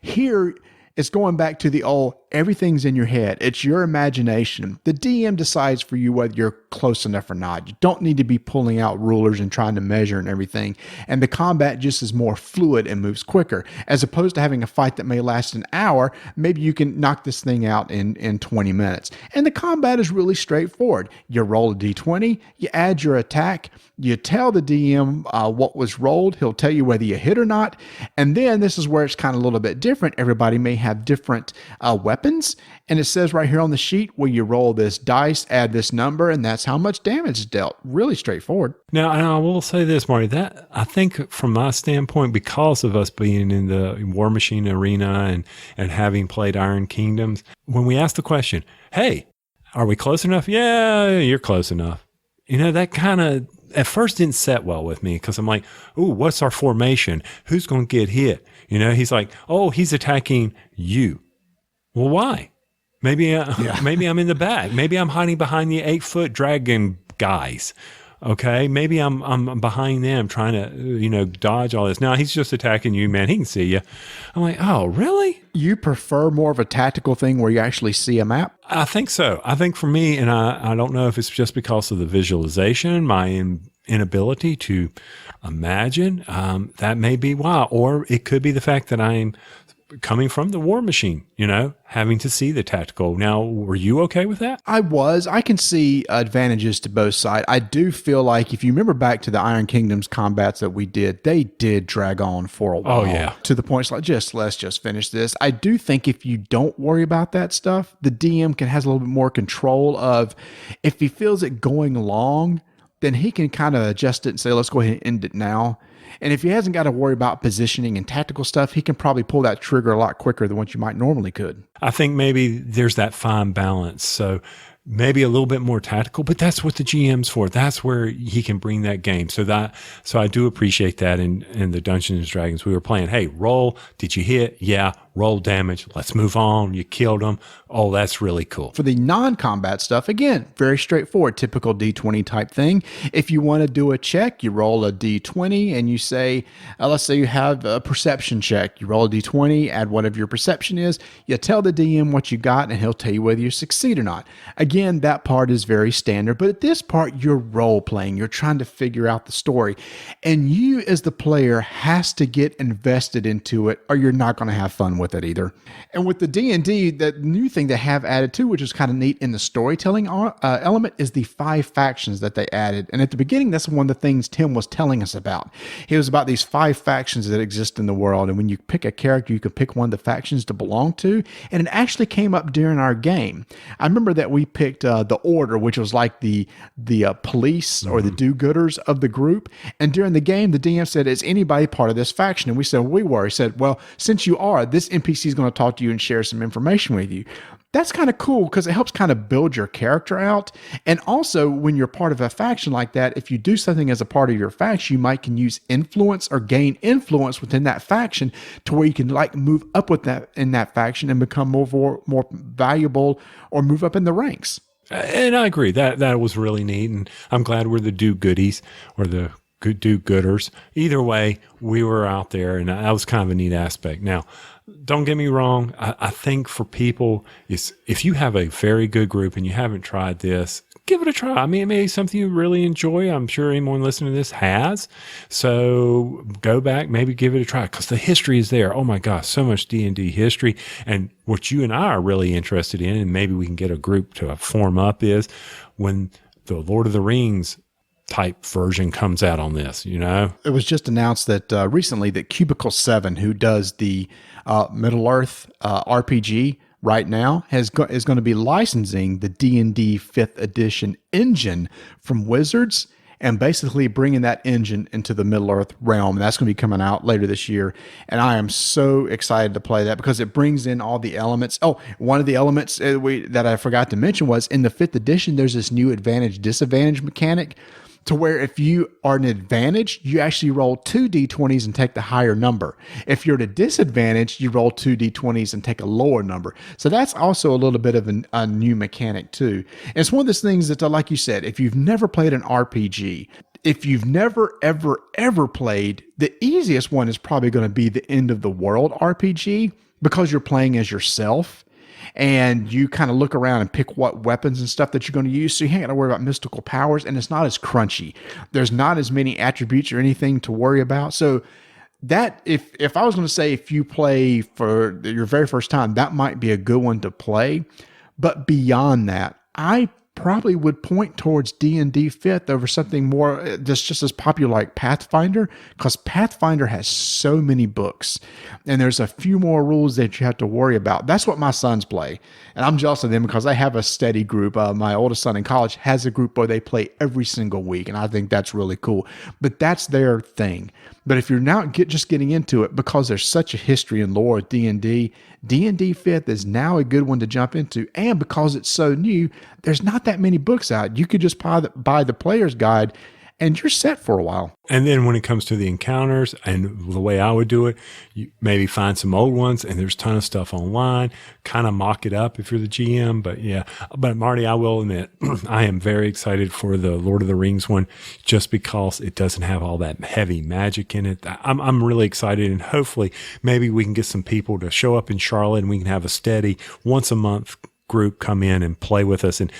Here, it's going back to the old, Everything's in your head. It's your imagination. The DM decides for you whether you're close enough or not. You don't need to be pulling out rulers and trying to measure and everything. And the combat just is more fluid and moves quicker. As opposed to having a fight that may last an hour, maybe you can knock this thing out in 20 minutes. And the combat is really straightforward. You roll a d20, you add your attack, you tell the DM what was rolled. He'll tell you whether you hit or not. And then this is where it's kind of a little bit different. Everybody may have different weapons. And it says right here on the sheet where you roll this dice, add this number, and that's how much damage is dealt. Really straightforward. Now, and I will say this, Marty, that I think from my standpoint, because of us being in the War Machine arena and having played Iron Kingdoms, when we ask the question, hey, are we close enough? Yeah, you're close enough. That kind of at first didn't set well with me because I'm like, ooh, what's our formation? Who's going to get hit? He's like, oh, he's attacking you. Well, why? Maybe I'm in the back. Maybe I'm hiding behind the 8-foot dragon guys. Okay, maybe I'm behind them trying to dodge all this. Now he's just attacking you, man. He can see you. I'm like, oh, really? You prefer more of a tactical thing where you actually see a map? I think so. I think for me, and I don't know if it's just because of the visualization, my inability to imagine, that may be why. Or it could be the fact that I'm coming from the War Machine, having to see the tactical. Now, were you okay with that? I was. I can see advantages to both sides. I do feel like if you remember back to the Iron Kingdoms combats that we did, they did drag on for a while. Oh, yeah. To the point, it's like, let's just finish this. I do think if you don't worry about that stuff, the DM has a little bit more control of, if he feels it going long, then he can kind of adjust it and say, let's go ahead and end it now. And if he hasn't got to worry about positioning and tactical stuff, he can probably pull that trigger a lot quicker than what you might normally could. I think maybe there's that fine balance. So maybe a little bit more tactical, but that's what the GM's for. That's where he can bring that game. So I do appreciate that in the Dungeons and Dragons. We were playing, hey, roll. Did you hit? Yeah. Roll damage. Let's move on. You killed them. Oh, that's really cool. For the non-combat stuff, again, very straightforward, typical D20 type thing. If you want to do a check, you roll a D20 and you say, let's say you have a perception check. You roll a D20, add whatever your perception is. You tell the DM what you got and he'll tell you whether you succeed or not. Again, that part is very standard, but at this part, you're role playing. You're trying to figure out the story. And you as the player has to get invested into it or you're not going to have fun with it either. And with the D&D, the new thing they have added too, which is kind of neat in the storytelling element, is the 5 factions that they added. And at the beginning, that's one of the things Tim was telling us about. It was about these 5 factions that exist in the world. And when you pick a character, you can pick one of the factions to belong to. And it actually came up during our game. I remember that we picked the Order, which was like the police or the do-gooders of the group. And during the game, the DM said, is anybody part of this faction? And we said, we were. He said, well, since you are, this NPC is going to talk to you and share some information with you. That's kind of cool because it helps kind of build your character out. And also when you're part of a faction like that, if you do something as a part of your faction, you might can use influence or gain influence within that faction to where you can like move up with that in that faction and become more valuable or move up in the ranks. And I agree that was really neat. And I'm glad we're the do-goodies or the do-gooders. Either way, we were out there and that was kind of a neat aspect. Now, don't get me wrong. I think for people, if you have a very good group and you haven't tried this, give it a try. I mean, it may be something you really enjoy. I'm sure anyone listening to this has. So go back, maybe give it a try because the history is there. Oh my gosh, so much D&D history. And what you and I are really interested in, and maybe we can get a group to form up, is when the Lord of the Rings type version comes out on this, It was just announced that recently that Cubicle 7, who does the Middle-earth RPG right now, is going to be licensing the D&D 5th edition engine from Wizards and basically bringing that engine into the Middle-earth realm. And that's going to be coming out later this year. And I am so excited to play that because it brings in all the elements. Oh, one of the elements that I forgot to mention was in the 5th edition, there's this new advantage-disadvantage mechanic to where if you are an advantage, you actually roll 2 d20s and take the higher number. If you're at a disadvantage, you roll 2 d20s and take a lower number. So that's also a little bit of a new mechanic too. And it's one of those things that, like you said, if you've never played an RPG, if you've never, ever played, the easiest one is probably going to be the End of the World RPG because you're playing as yourself. and you kind of look around and pick what weapons and stuff that you're going to use. So you ain't got to worry about mystical powers, and it's not as crunchy. There's not as many attributes or anything to worry about. So that if I was going to say, if you play for your very first time, that might be a good one to play. But beyond that, I probably would point towards D&D 5th over something more just as popular like Pathfinder, because Pathfinder has so many books and there's a few more rules that you have to worry about. That's what my sons play, and I'm jealous of them because I have a steady group. My oldest son in college has a group where they play every single week, and I think that's really cool, but that's their thing. But if you're now just getting into it, because there's such a history and lore of D&D 5th is now a good one to jump into. And because it's so new, there's not that many books out. You could just buy the player's guide and you're set for a while. And then when it comes to the encounters and the way I would do it, you maybe find some old ones, and there's a ton of stuff online, kind of mock it up if you're the GM. But yeah, but Marty, I will admit, I am very excited for the Lord of the Rings one, just because it doesn't have all that heavy magic in it. I'm really excited, and hopefully maybe we can get some people to show up in Charlotte and we can have a steady once a month group come in and play with us. And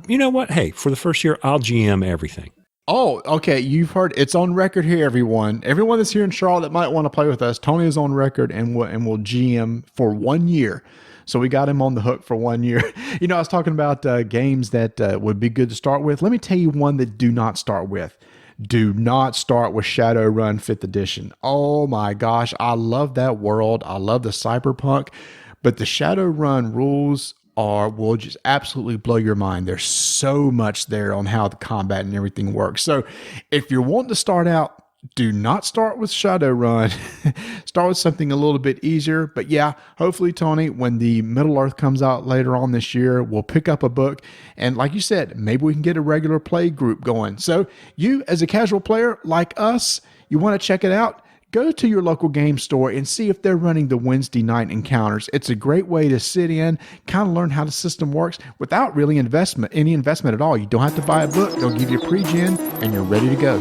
you know what? Hey, for the first year, I'll GM everything. Oh, okay. You've heard it's on record here, everyone. Everyone that's here in Charlotte that might want to play with us, Tony is on record and will GM for 1 year. So we got him on the hook for 1 year. You know, I was talking about games that would be good to start with. Let me tell you one that do not start with. Do not start with Shadowrun 5th edition. Oh my gosh. I love that world. I love the cyberpunk, but the Shadowrun rules will just absolutely blow your mind. There's so much there on how the combat and everything works. So if you're wanting to start out, do not start with Shadowrun. Start with something a little bit easier. But yeah, hopefully, Tony, when the Middle-earth comes out later on this year, we'll pick up a book. And like you said, maybe we can get a regular play group going. So you, as a casual player like us, you want to check it out, go to your local game store and see if they're running the Wednesday night encounters. It's a great way to sit in, kind of learn how the system works without really any investment at all. You don't have to buy a book. They'll give you a pre-gen and you're ready to go.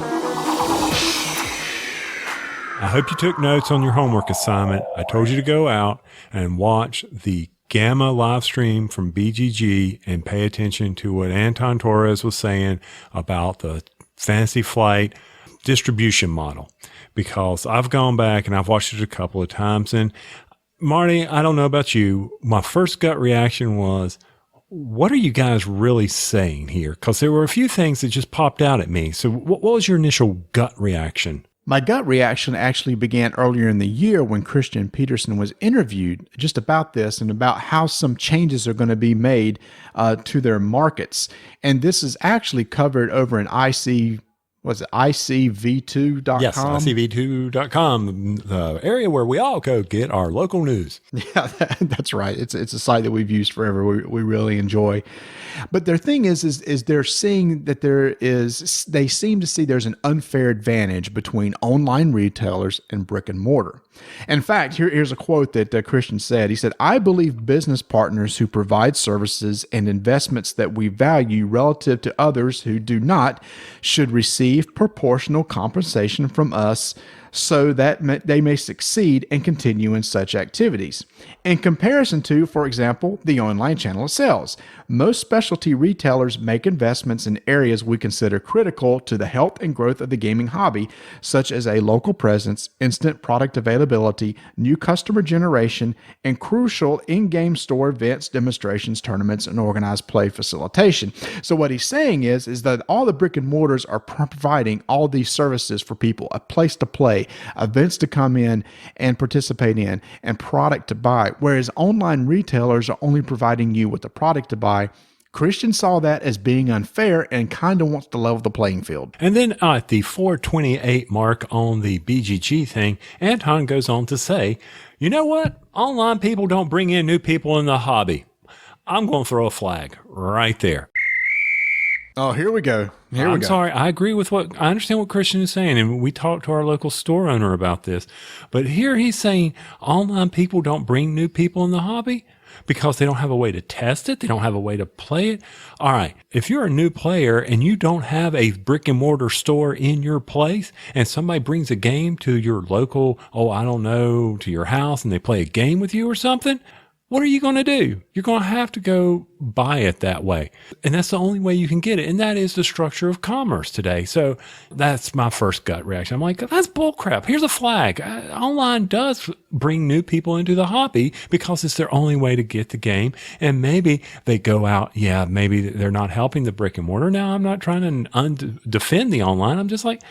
I hope you took notes on your homework assignment. I told you to go out and watch the Gamma live stream from BGG and pay attention to what Anton Torres was saying about the Fantasy Flight distribution model, because I've gone back and I've watched it a couple of times. And Marty, I don't know about you, my first gut reaction was, what are you guys really saying here? Because there were a few things that just popped out at me. So what was your initial gut reaction? My gut reaction actually began earlier in the year when Christian Peterson was interviewed just about this and about how some changes are going to be made to their markets. And this is actually covered over in ICV2.com? Yes, ICV2.com, the area where we all go get our local news. Yeah, that's right. It's a site that we've used forever. We really enjoy. But their thing is they're seeing that they seem to see there's an unfair advantage between online retailers and brick and mortar. In fact, here's a quote that Christian said. He said, "I believe business partners who provide services and investments that we value relative to others who do not should receive proportional compensation from us so that they may succeed and continue in such activities. In comparison to, for example, the online channel of sales, most specialty retailers make investments in areas we consider critical to the health and growth of the gaming hobby, such as a local presence, instant product availability, new customer generation, and crucial in-game store events, demonstrations, tournaments, and organized play facilitation." So what he's saying is that all the brick and mortars are providing all these services for people, a place to play, events to come in and participate in, and product to buy, whereas online retailers are only providing you with the product to buy. Christian saw that as being unfair and kind of wants to level the playing field. And then at the 428 mark on the BGG thing, Anton goes on to say, you know what? Online people don't bring in new people in the hobby. I'm going to throw a flag right there. Oh, here we go. I'm sorry. I agree with I understand what Christian is saying. And we talked to our local store owner about this. But here he's saying online people don't bring new people in the hobby because they don't have a way to test it. They don't have a way to play it. All right. If you're a new player and you don't have a brick and mortar store in your place and somebody brings a game to your local, to your house and they play a game with you or something, what are you going to do? You're going to have to go buy it that way. And that's the only way you can get it. And that is the structure of commerce today. So that's my first gut reaction. I'm like, that's bullcrap. Here's a flag. Online does bring new people into the hobby because it's their only way to get the game. And maybe they go out. Yeah, maybe they're not helping the brick and mortar. Now, I'm not trying to defend the online. I'm just like,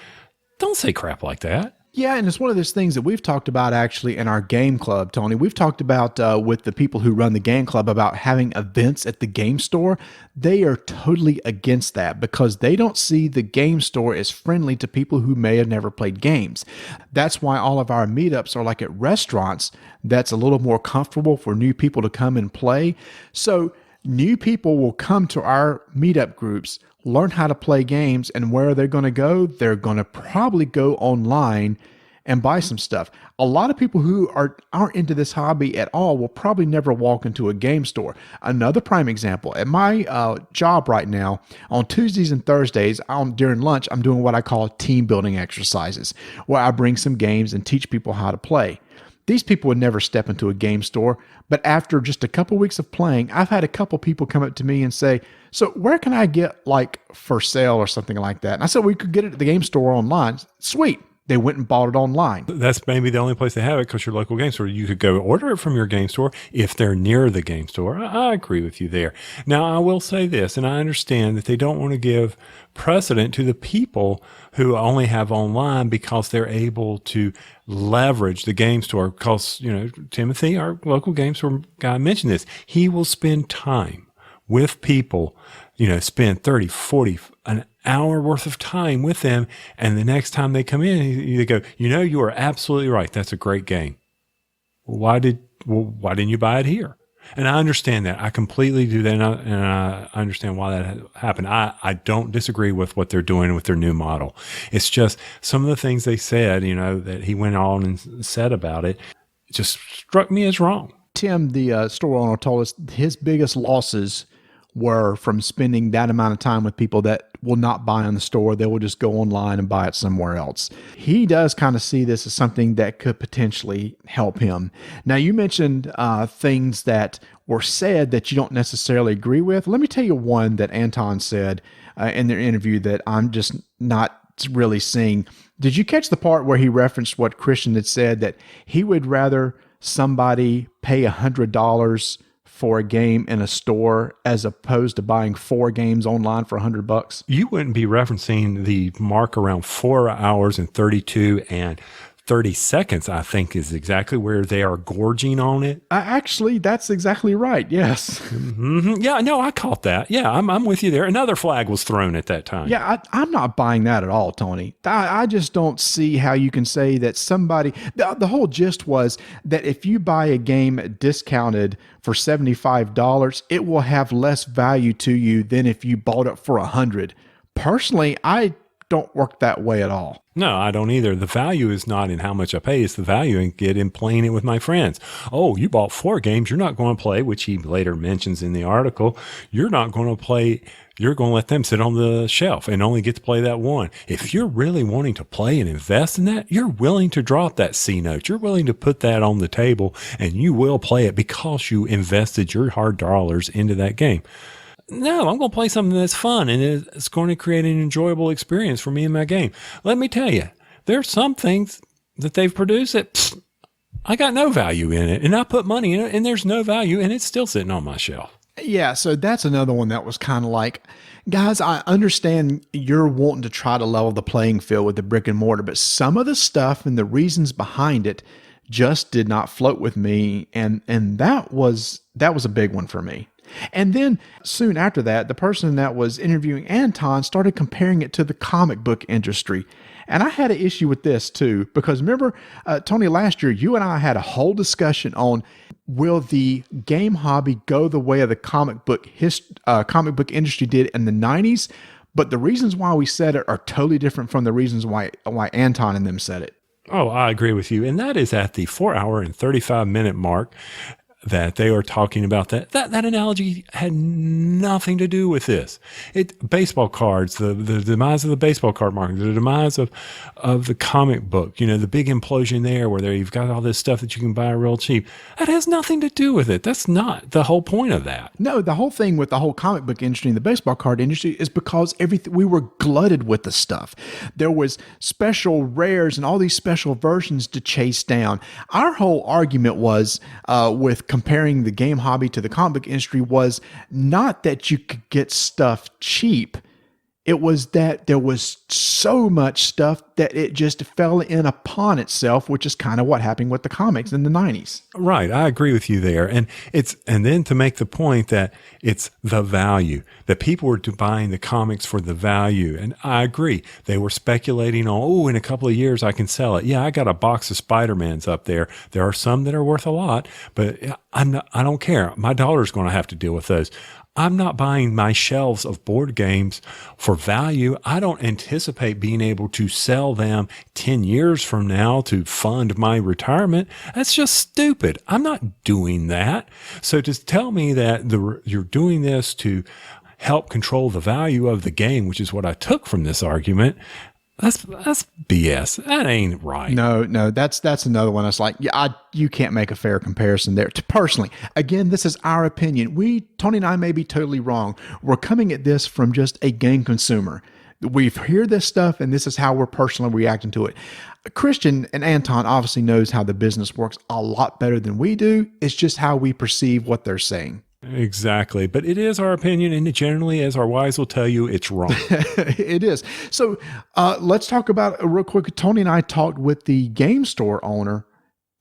don't say crap like that. Yeah, and it's one of those things that we've talked about actually in our game club, Tony. We've talked about with the people who run the game club about having events at the game store. They are totally against that because they don't see the game store as friendly to people who may have never played games. That's why all of our meetups are like at restaurants that's a little more comfortable for new people to come and play. So new people will come to our meetup groups, learn how to play games, and where they're going to go, they're going to probably go online and buy some stuff. A lot of people who aren't into this hobby at all will probably never walk into a game store. Another prime example, at my job right now, on Tuesdays and Thursdays, during lunch, I'm doing what I call team building exercises, where I bring some games and teach people how to play. These people would never step into a game store, but after just a couple weeks of playing, I've had a couple people come up to me and say, so where can I get like for sale or something like that? And I said, we could get it at the game store online. Sweet. They went and bought it online. That's maybe the only place they have it because your local game store. You could go order it from your game store if they're near the game store. I agree with you there. Now, I will say this, and I understand that they don't want to give precedent to the people who only have online because they're able to leverage the game store. Because, Timothy, our local game store guy, mentioned this. He will spend time with people, spend 30, 40, an hour worth of time with them. And the next time they come in, they go, you are absolutely right. That's a great game. Why didn't you buy it here? And I understand that. I completely do that. And I understand why that happened. I don't disagree with what they're doing with their new model. It's just some of the things they said, that he went on and said about it, just struck me as wrong. Tim, the store owner, told us his biggest losses were from spending that amount of time with people that will not buy in the store. They will just go online and buy it somewhere else. He does kind of see this as something that could potentially help him. Now, you mentioned things that were said that you don't necessarily agree with. Let me tell you one that Anton said in their interview that I'm just not really seeing. Did you catch the part where he referenced what Christian had said, that he would rather somebody pay $100 for a game in a store as opposed to buying 4 games online for $100? You wouldn't be referencing the mark around 4 hours and 32 and 30 seconds, I think, is exactly where they are gorging on it. Actually, that's exactly right. Yes. Mm-hmm. Yeah, no, I caught that. Yeah, I'm with you there. Another flag was thrown at that time. Yeah, I'm not buying that at all, Tony. I just don't see how you can say that somebody, the whole gist was that if you buy a game discounted for $75, it will have less value to you than if you bought it for $100. Personally, I don't work that way at all. No, I don't either. The value is not in how much I pay. It's the value I get in playing it with my friends. Oh, you bought 4 games. You're not going to play, which he later mentions in the article. You're not going to play. You're going to let them sit on the shelf and only get to play that one. If you're really wanting to play and invest in that, you're willing to drop that C note. You're willing to put that on the table and you will play it because you invested your hard dollars into that game. No, I'm going to play something that's fun and it's going to create an enjoyable experience for me in my game. Let me tell you, there's some things that they've produced that I got no value in it, and I put money in it and there's no value and it's still sitting on my shelf. Yeah, so that's another one that was kind of like, guys, I understand you're wanting to try to level the playing field with the brick and mortar, but some of the stuff and the reasons behind it just did not float with me, and that was a big one for me. And then soon after that, the person that was interviewing Anton started comparing it to the comic book industry. And I had an issue with this too, because remember, Tony, last year, you and I had a whole discussion on, will the game hobby go the way of the comic book industry did in the 90s? But the reasons why we said it are totally different from the reasons why Anton and them said it. Oh, I agree with you. And that is at the 4 hour and 35 minute mark. that they are talking about that analogy had nothing to do with this. Baseball cards, the demise of the baseball card market, the demise of the comic book, the big implosion there where you've got all this stuff that you can buy real cheap. That has nothing to do with it. That's not the whole point of that. No, the whole thing with the whole comic book industry and the baseball card industry is because we were glutted with the stuff. There was special rares and all these special versions to chase down. Our whole argument was with comparing the game hobby to the comic book industry was not that you could get stuff cheap. It was that there was so much stuff that it just fell in upon itself, which is kind of what happened with the comics in the 90s. Right. I agree with you there. And then to make the point that it's the value, that people were buying the comics for the value. And I agree. They were speculating on, in a couple of years I can sell it. Yeah, I got a box of Spider-Mans up there. There are some that are worth a lot, but I don't care. My daughter's going to have to deal with those. I'm not buying my shelves of board games for value. I don't anticipate being able to sell them 10 years from now to fund my retirement. That's just stupid. I'm not doing that. So to tell me that you're doing this to help control the value of the game, which is what I took from this argument, that's BS. That ain't right. No, that's another one. It's like, you can't make a fair comparison there. Personally, again, this is our opinion. Tony and I may be totally wrong. We're coming at this from just a game consumer. We hear this stuff, and this is how we're personally reacting to it. Christian and Anton obviously knows how the business works a lot better than we do. It's just how we perceive what they're saying. Exactly. But it is our opinion, and generally, as our wives will tell you, it's wrong. It is. So let's talk about real quick. Tony and I talked with the game store owner.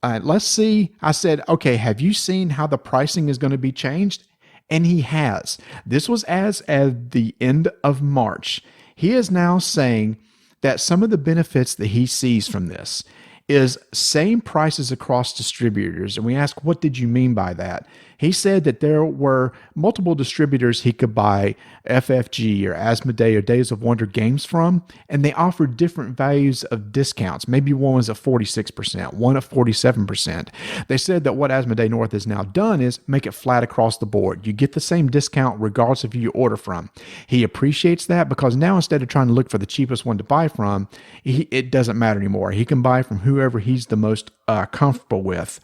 Let's see. I said, okay, have you seen how the pricing is going to be changed? And he has. This was as at the end of March. He is now saying that some of the benefits that he sees from this is same prices across distributors. And we asked, what did you mean by that? He said that there were multiple distributors he could buy FFG or Asmodee or Days of Wonder games from, and they offered different values of discounts. Maybe one was at 46%, one at 47%. They said that what Asmodee North has now done is make it flat across the board. You get the same discount regardless of who you order from. He appreciates that because now instead of trying to look for the cheapest one to buy from, it doesn't matter anymore. He can buy from whoever he's the most comfortable with.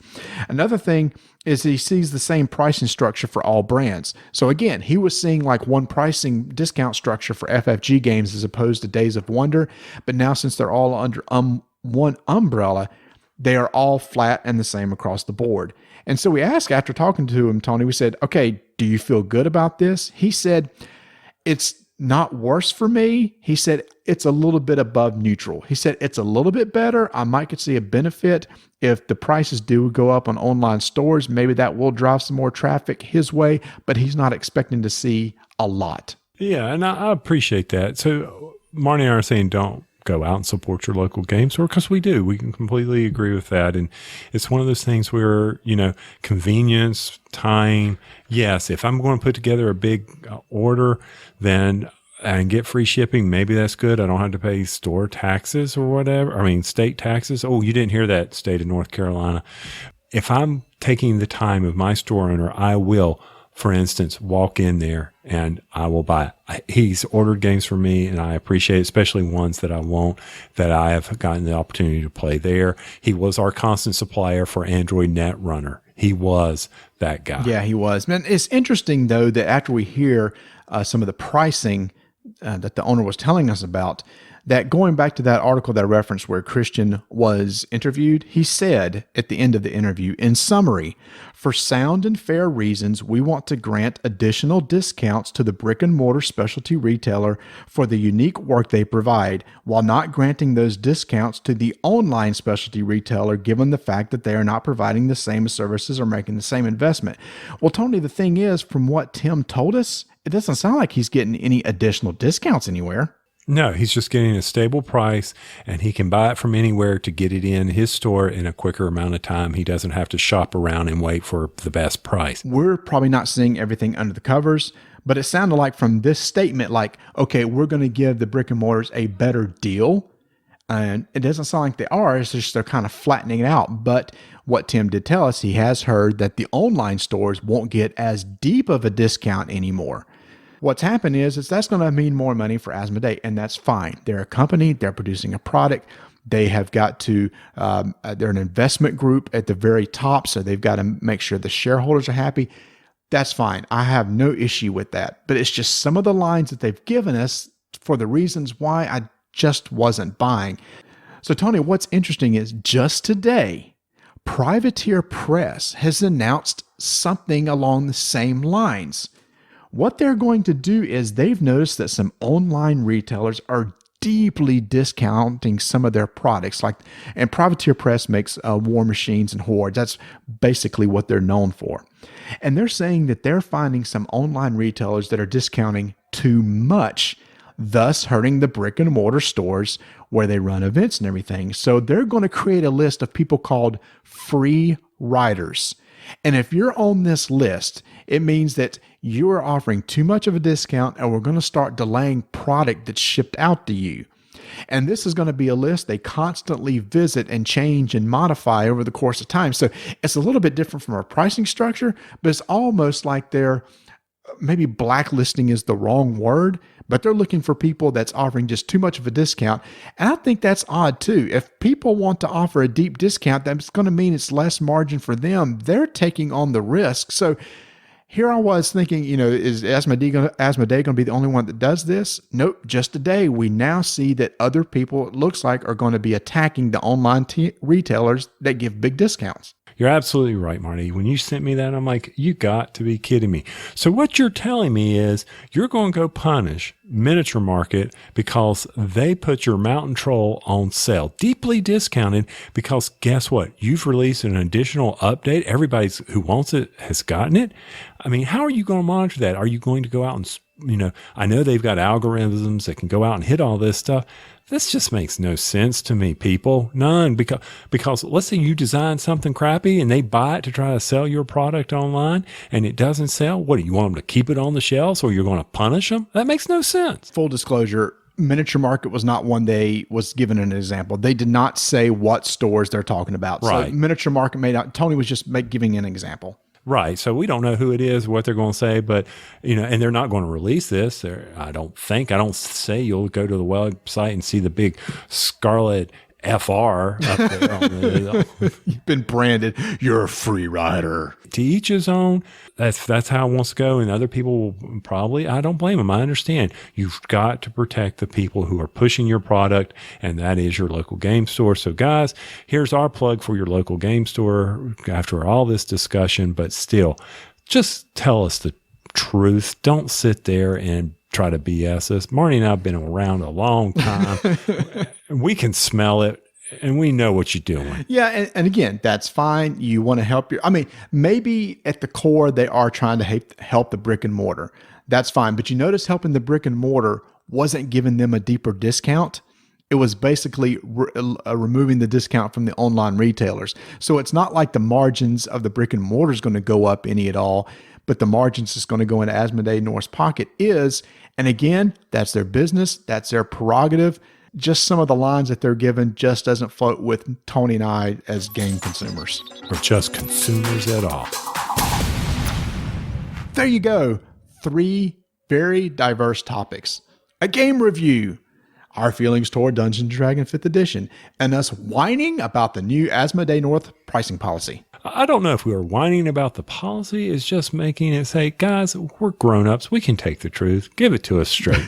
Another thing is he sees the same pricing structure for all brands. So again, he was seeing like one pricing discount structure for FFG games as opposed to Days of Wonder. But now since they're all under one umbrella, they are all flat and the same across the board. And so we asked, after talking to him, Tony, we said, okay, do you feel good about this? He said, it's not worse for me. He said, it's a little bit above neutral. He said, it's a little bit better. I might could see a benefit if the prices do go up on online stores. Maybe that will drive some more traffic his way, but he's not expecting to see a lot. Yeah, and I appreciate that. So Marnie and I are saying don't go out and support your local game store, because we do. We can completely agree with that. And it's one of those things where, convenience, time. Yes, if I'm going to put together a big order, then and get free shipping, maybe that's good. I don't have to pay store taxes or whatever. I mean, state taxes. Oh, you didn't hear that, state of North Carolina. If I'm taking the time of my store owner, I will, for instance, walk in there and I will buy it. He's ordered games for me, and I appreciate it, especially ones that I won't, that I have gotten the opportunity to play there. He was our constant supplier for Android Netrunner. He was that guy. Yeah, he was. Man, it's interesting, though, that after we hear some of the pricing that the owner was telling us about, that going back to that article that I referenced where Christian was interviewed, he said at the end of the interview, in summary, for sound and fair reasons, we want to grant additional discounts to the brick and mortar specialty retailer for the unique work they provide, while not granting those discounts to the online specialty retailer, given the fact that they are not providing the same services or making the same investment. Well, Tony, the thing is, from what Tim told us, it doesn't sound like he's getting any additional discounts anywhere. No, he's just getting a stable price, and he can buy it from anywhere to get it in his store in a quicker amount of time. He doesn't have to shop around and wait for the best price. We're probably not seeing everything under the covers, but it sounded like from this statement, like, okay, we're going to give the brick and mortars a better deal. And it doesn't sound like they are. It's just they're kind of flattening it out. But what Tim did tell us, he has heard that the online stores won't get as deep of a discount anymore. What's happened is that's going to mean more money for Asmodee, and that's fine. They're a company, they're producing a product. They have got to, they're an investment group at the very top, so they've got to make sure the shareholders are happy. That's fine. I have no issue with that. But it's just some of the lines that they've given us for the reasons why I just wasn't buying. So, Tony, what's interesting is just today, Privateer Press has announced something along the same lines. What they're going to do is they've noticed that some online retailers are deeply discounting some of their products, and Privateer Press makes War Machines and Hordes. That's basically what they're known for. And they're saying that they're finding some online retailers that are discounting too much, thus hurting the brick and mortar stores where they run events and everything. So they're going to create a list of people called free riders. And if you're on this list, it means that you are offering too much of a discount, and we're going to start delaying product that's shipped out to you. And this is going to be a list they constantly visit and change and modify over the course of time. So it's a little bit different from our pricing structure, but it's almost like they're maybe blacklisting is the wrong word, but they're looking for people that's offering just too much of a discount. And I think that's odd too. If people want to offer a deep discount, that's going to mean it's less margin for them. They're taking on the risk. So here I was thinking, is Asmodee going to be the only one that does this? Nope. Just today, we now see that other people, it looks like, are going to be attacking the online retailers that give big discounts. You're absolutely right, Marty. When you sent me that, I'm like, you got to be kidding me. So what you're telling me is you're going to go punish Miniature Market because they put your Mountain Troll on sale, deeply discounted, because guess what? You've released an additional update. Everybody who wants it has gotten it. I mean, how are you going to monitor that? Are you going to go out and, I know they've got algorithms that can go out and hit all this stuff. This just makes no sense to me, people. None. Because let's say you design something crappy and they buy it to try to sell your product online and it doesn't sell. What, do you want them to keep it on the shelves or you're going to punish them? That makes no sense. Full disclosure, Miniature Market was not one they was given an example. They did not say what stores they're talking about. Right. So Miniature Market Tony was just giving an example. Right. So we don't know who it is, what they're going to say, but, and they're not going to release this. I don't say you'll go to the website and see the big scarlet FR up there on the, You've been branded. You're a free rider. To each his own. That's how it wants to go. And other people will probably, I don't blame them. I understand. You've got to protect the people who are pushing your product, and that is your local game store. So guys, here's our plug for your local game store after all this discussion, but still, just tell us the truth. Don't sit there and try to BS us. Marty and I have been around a long time. We can smell it. And we know what you're doing. Yeah, and again, that's fine. You want to help maybe at the core, they are trying to help the brick and mortar. That's fine. But you notice helping the brick and mortar wasn't giving them a deeper discount. It was basically removing the discount from the online retailers. So it's not like the margins of the brick and mortar is going to go up any at all, but the margins is going to go into Asmodee North's pocket is. And again, that's their business. That's their prerogative. Just some of the lines that they're given just doesn't float with Tony and I as game consumers. Or just consumers at all. There you go. 3 very diverse topics. A game review, our feelings toward Dungeons & Dragons 5th edition, and us whining about the new Asmodee North pricing policy. I don't know if we were whining about the policy. It's just making it say, guys, we're grown-ups. We can take the truth. Give it to us straight.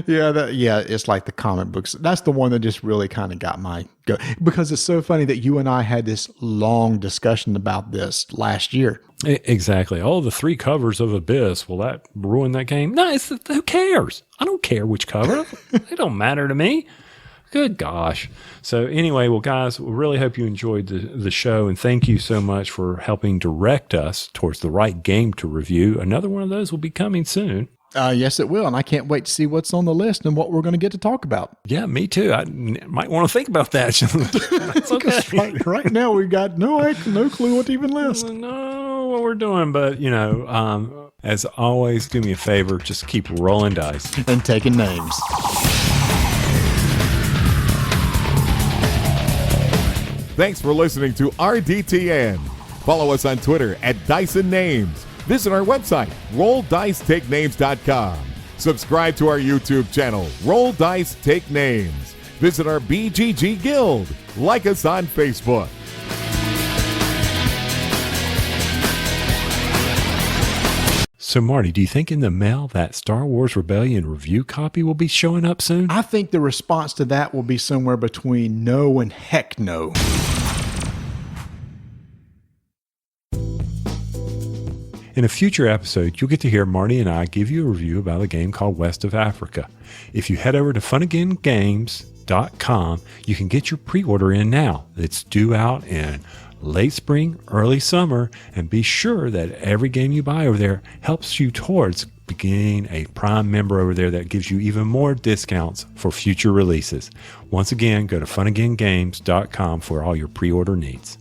Yeah, it's like the comic books. That's the one that just really kind of got my go. Because it's so funny that you and I had this long discussion about this last year. Exactly. Oh, the 3 covers of Abyss. Will that ruin that game? No, who cares? I don't care which cover. They don't matter to me. Good gosh. So anyway, well, guys, we really hope you enjoyed the show, and thank you so much for helping direct us towards the right game to review. Another one of those will be coming soon. Yes, it will, and I can't wait to see what's on the list and what we're going to get to talk about. Yeah, me too. I might want to think about that. That's okay. Right now, we've got no clue what to even list. No, what we're doing, but, as always, do me a favor, just keep rolling dice. And taking names. Thanks for listening to RDTN. Follow us on Twitter at Dyson Names. Visit our website, RollDiceTakeNames.com. Subscribe to our YouTube channel, Roll Dice Take Names. Visit our BGG Guild. Like us on Facebook. So, Marty, do you think in the mail that Star Wars Rebellion review copy will be showing up soon? I think the response to that will be somewhere between no and heck no. In a future episode, you'll get to hear Marty and I give you a review about a game called West of Africa. If you head over to funagaingames.com, you can get your pre-order in now. It's due out in late spring, early summer, and be sure that every game you buy over there helps you towards being a Prime member over there that gives you even more discounts for future releases. Once again, go to funagaingames.com for all your pre-order needs.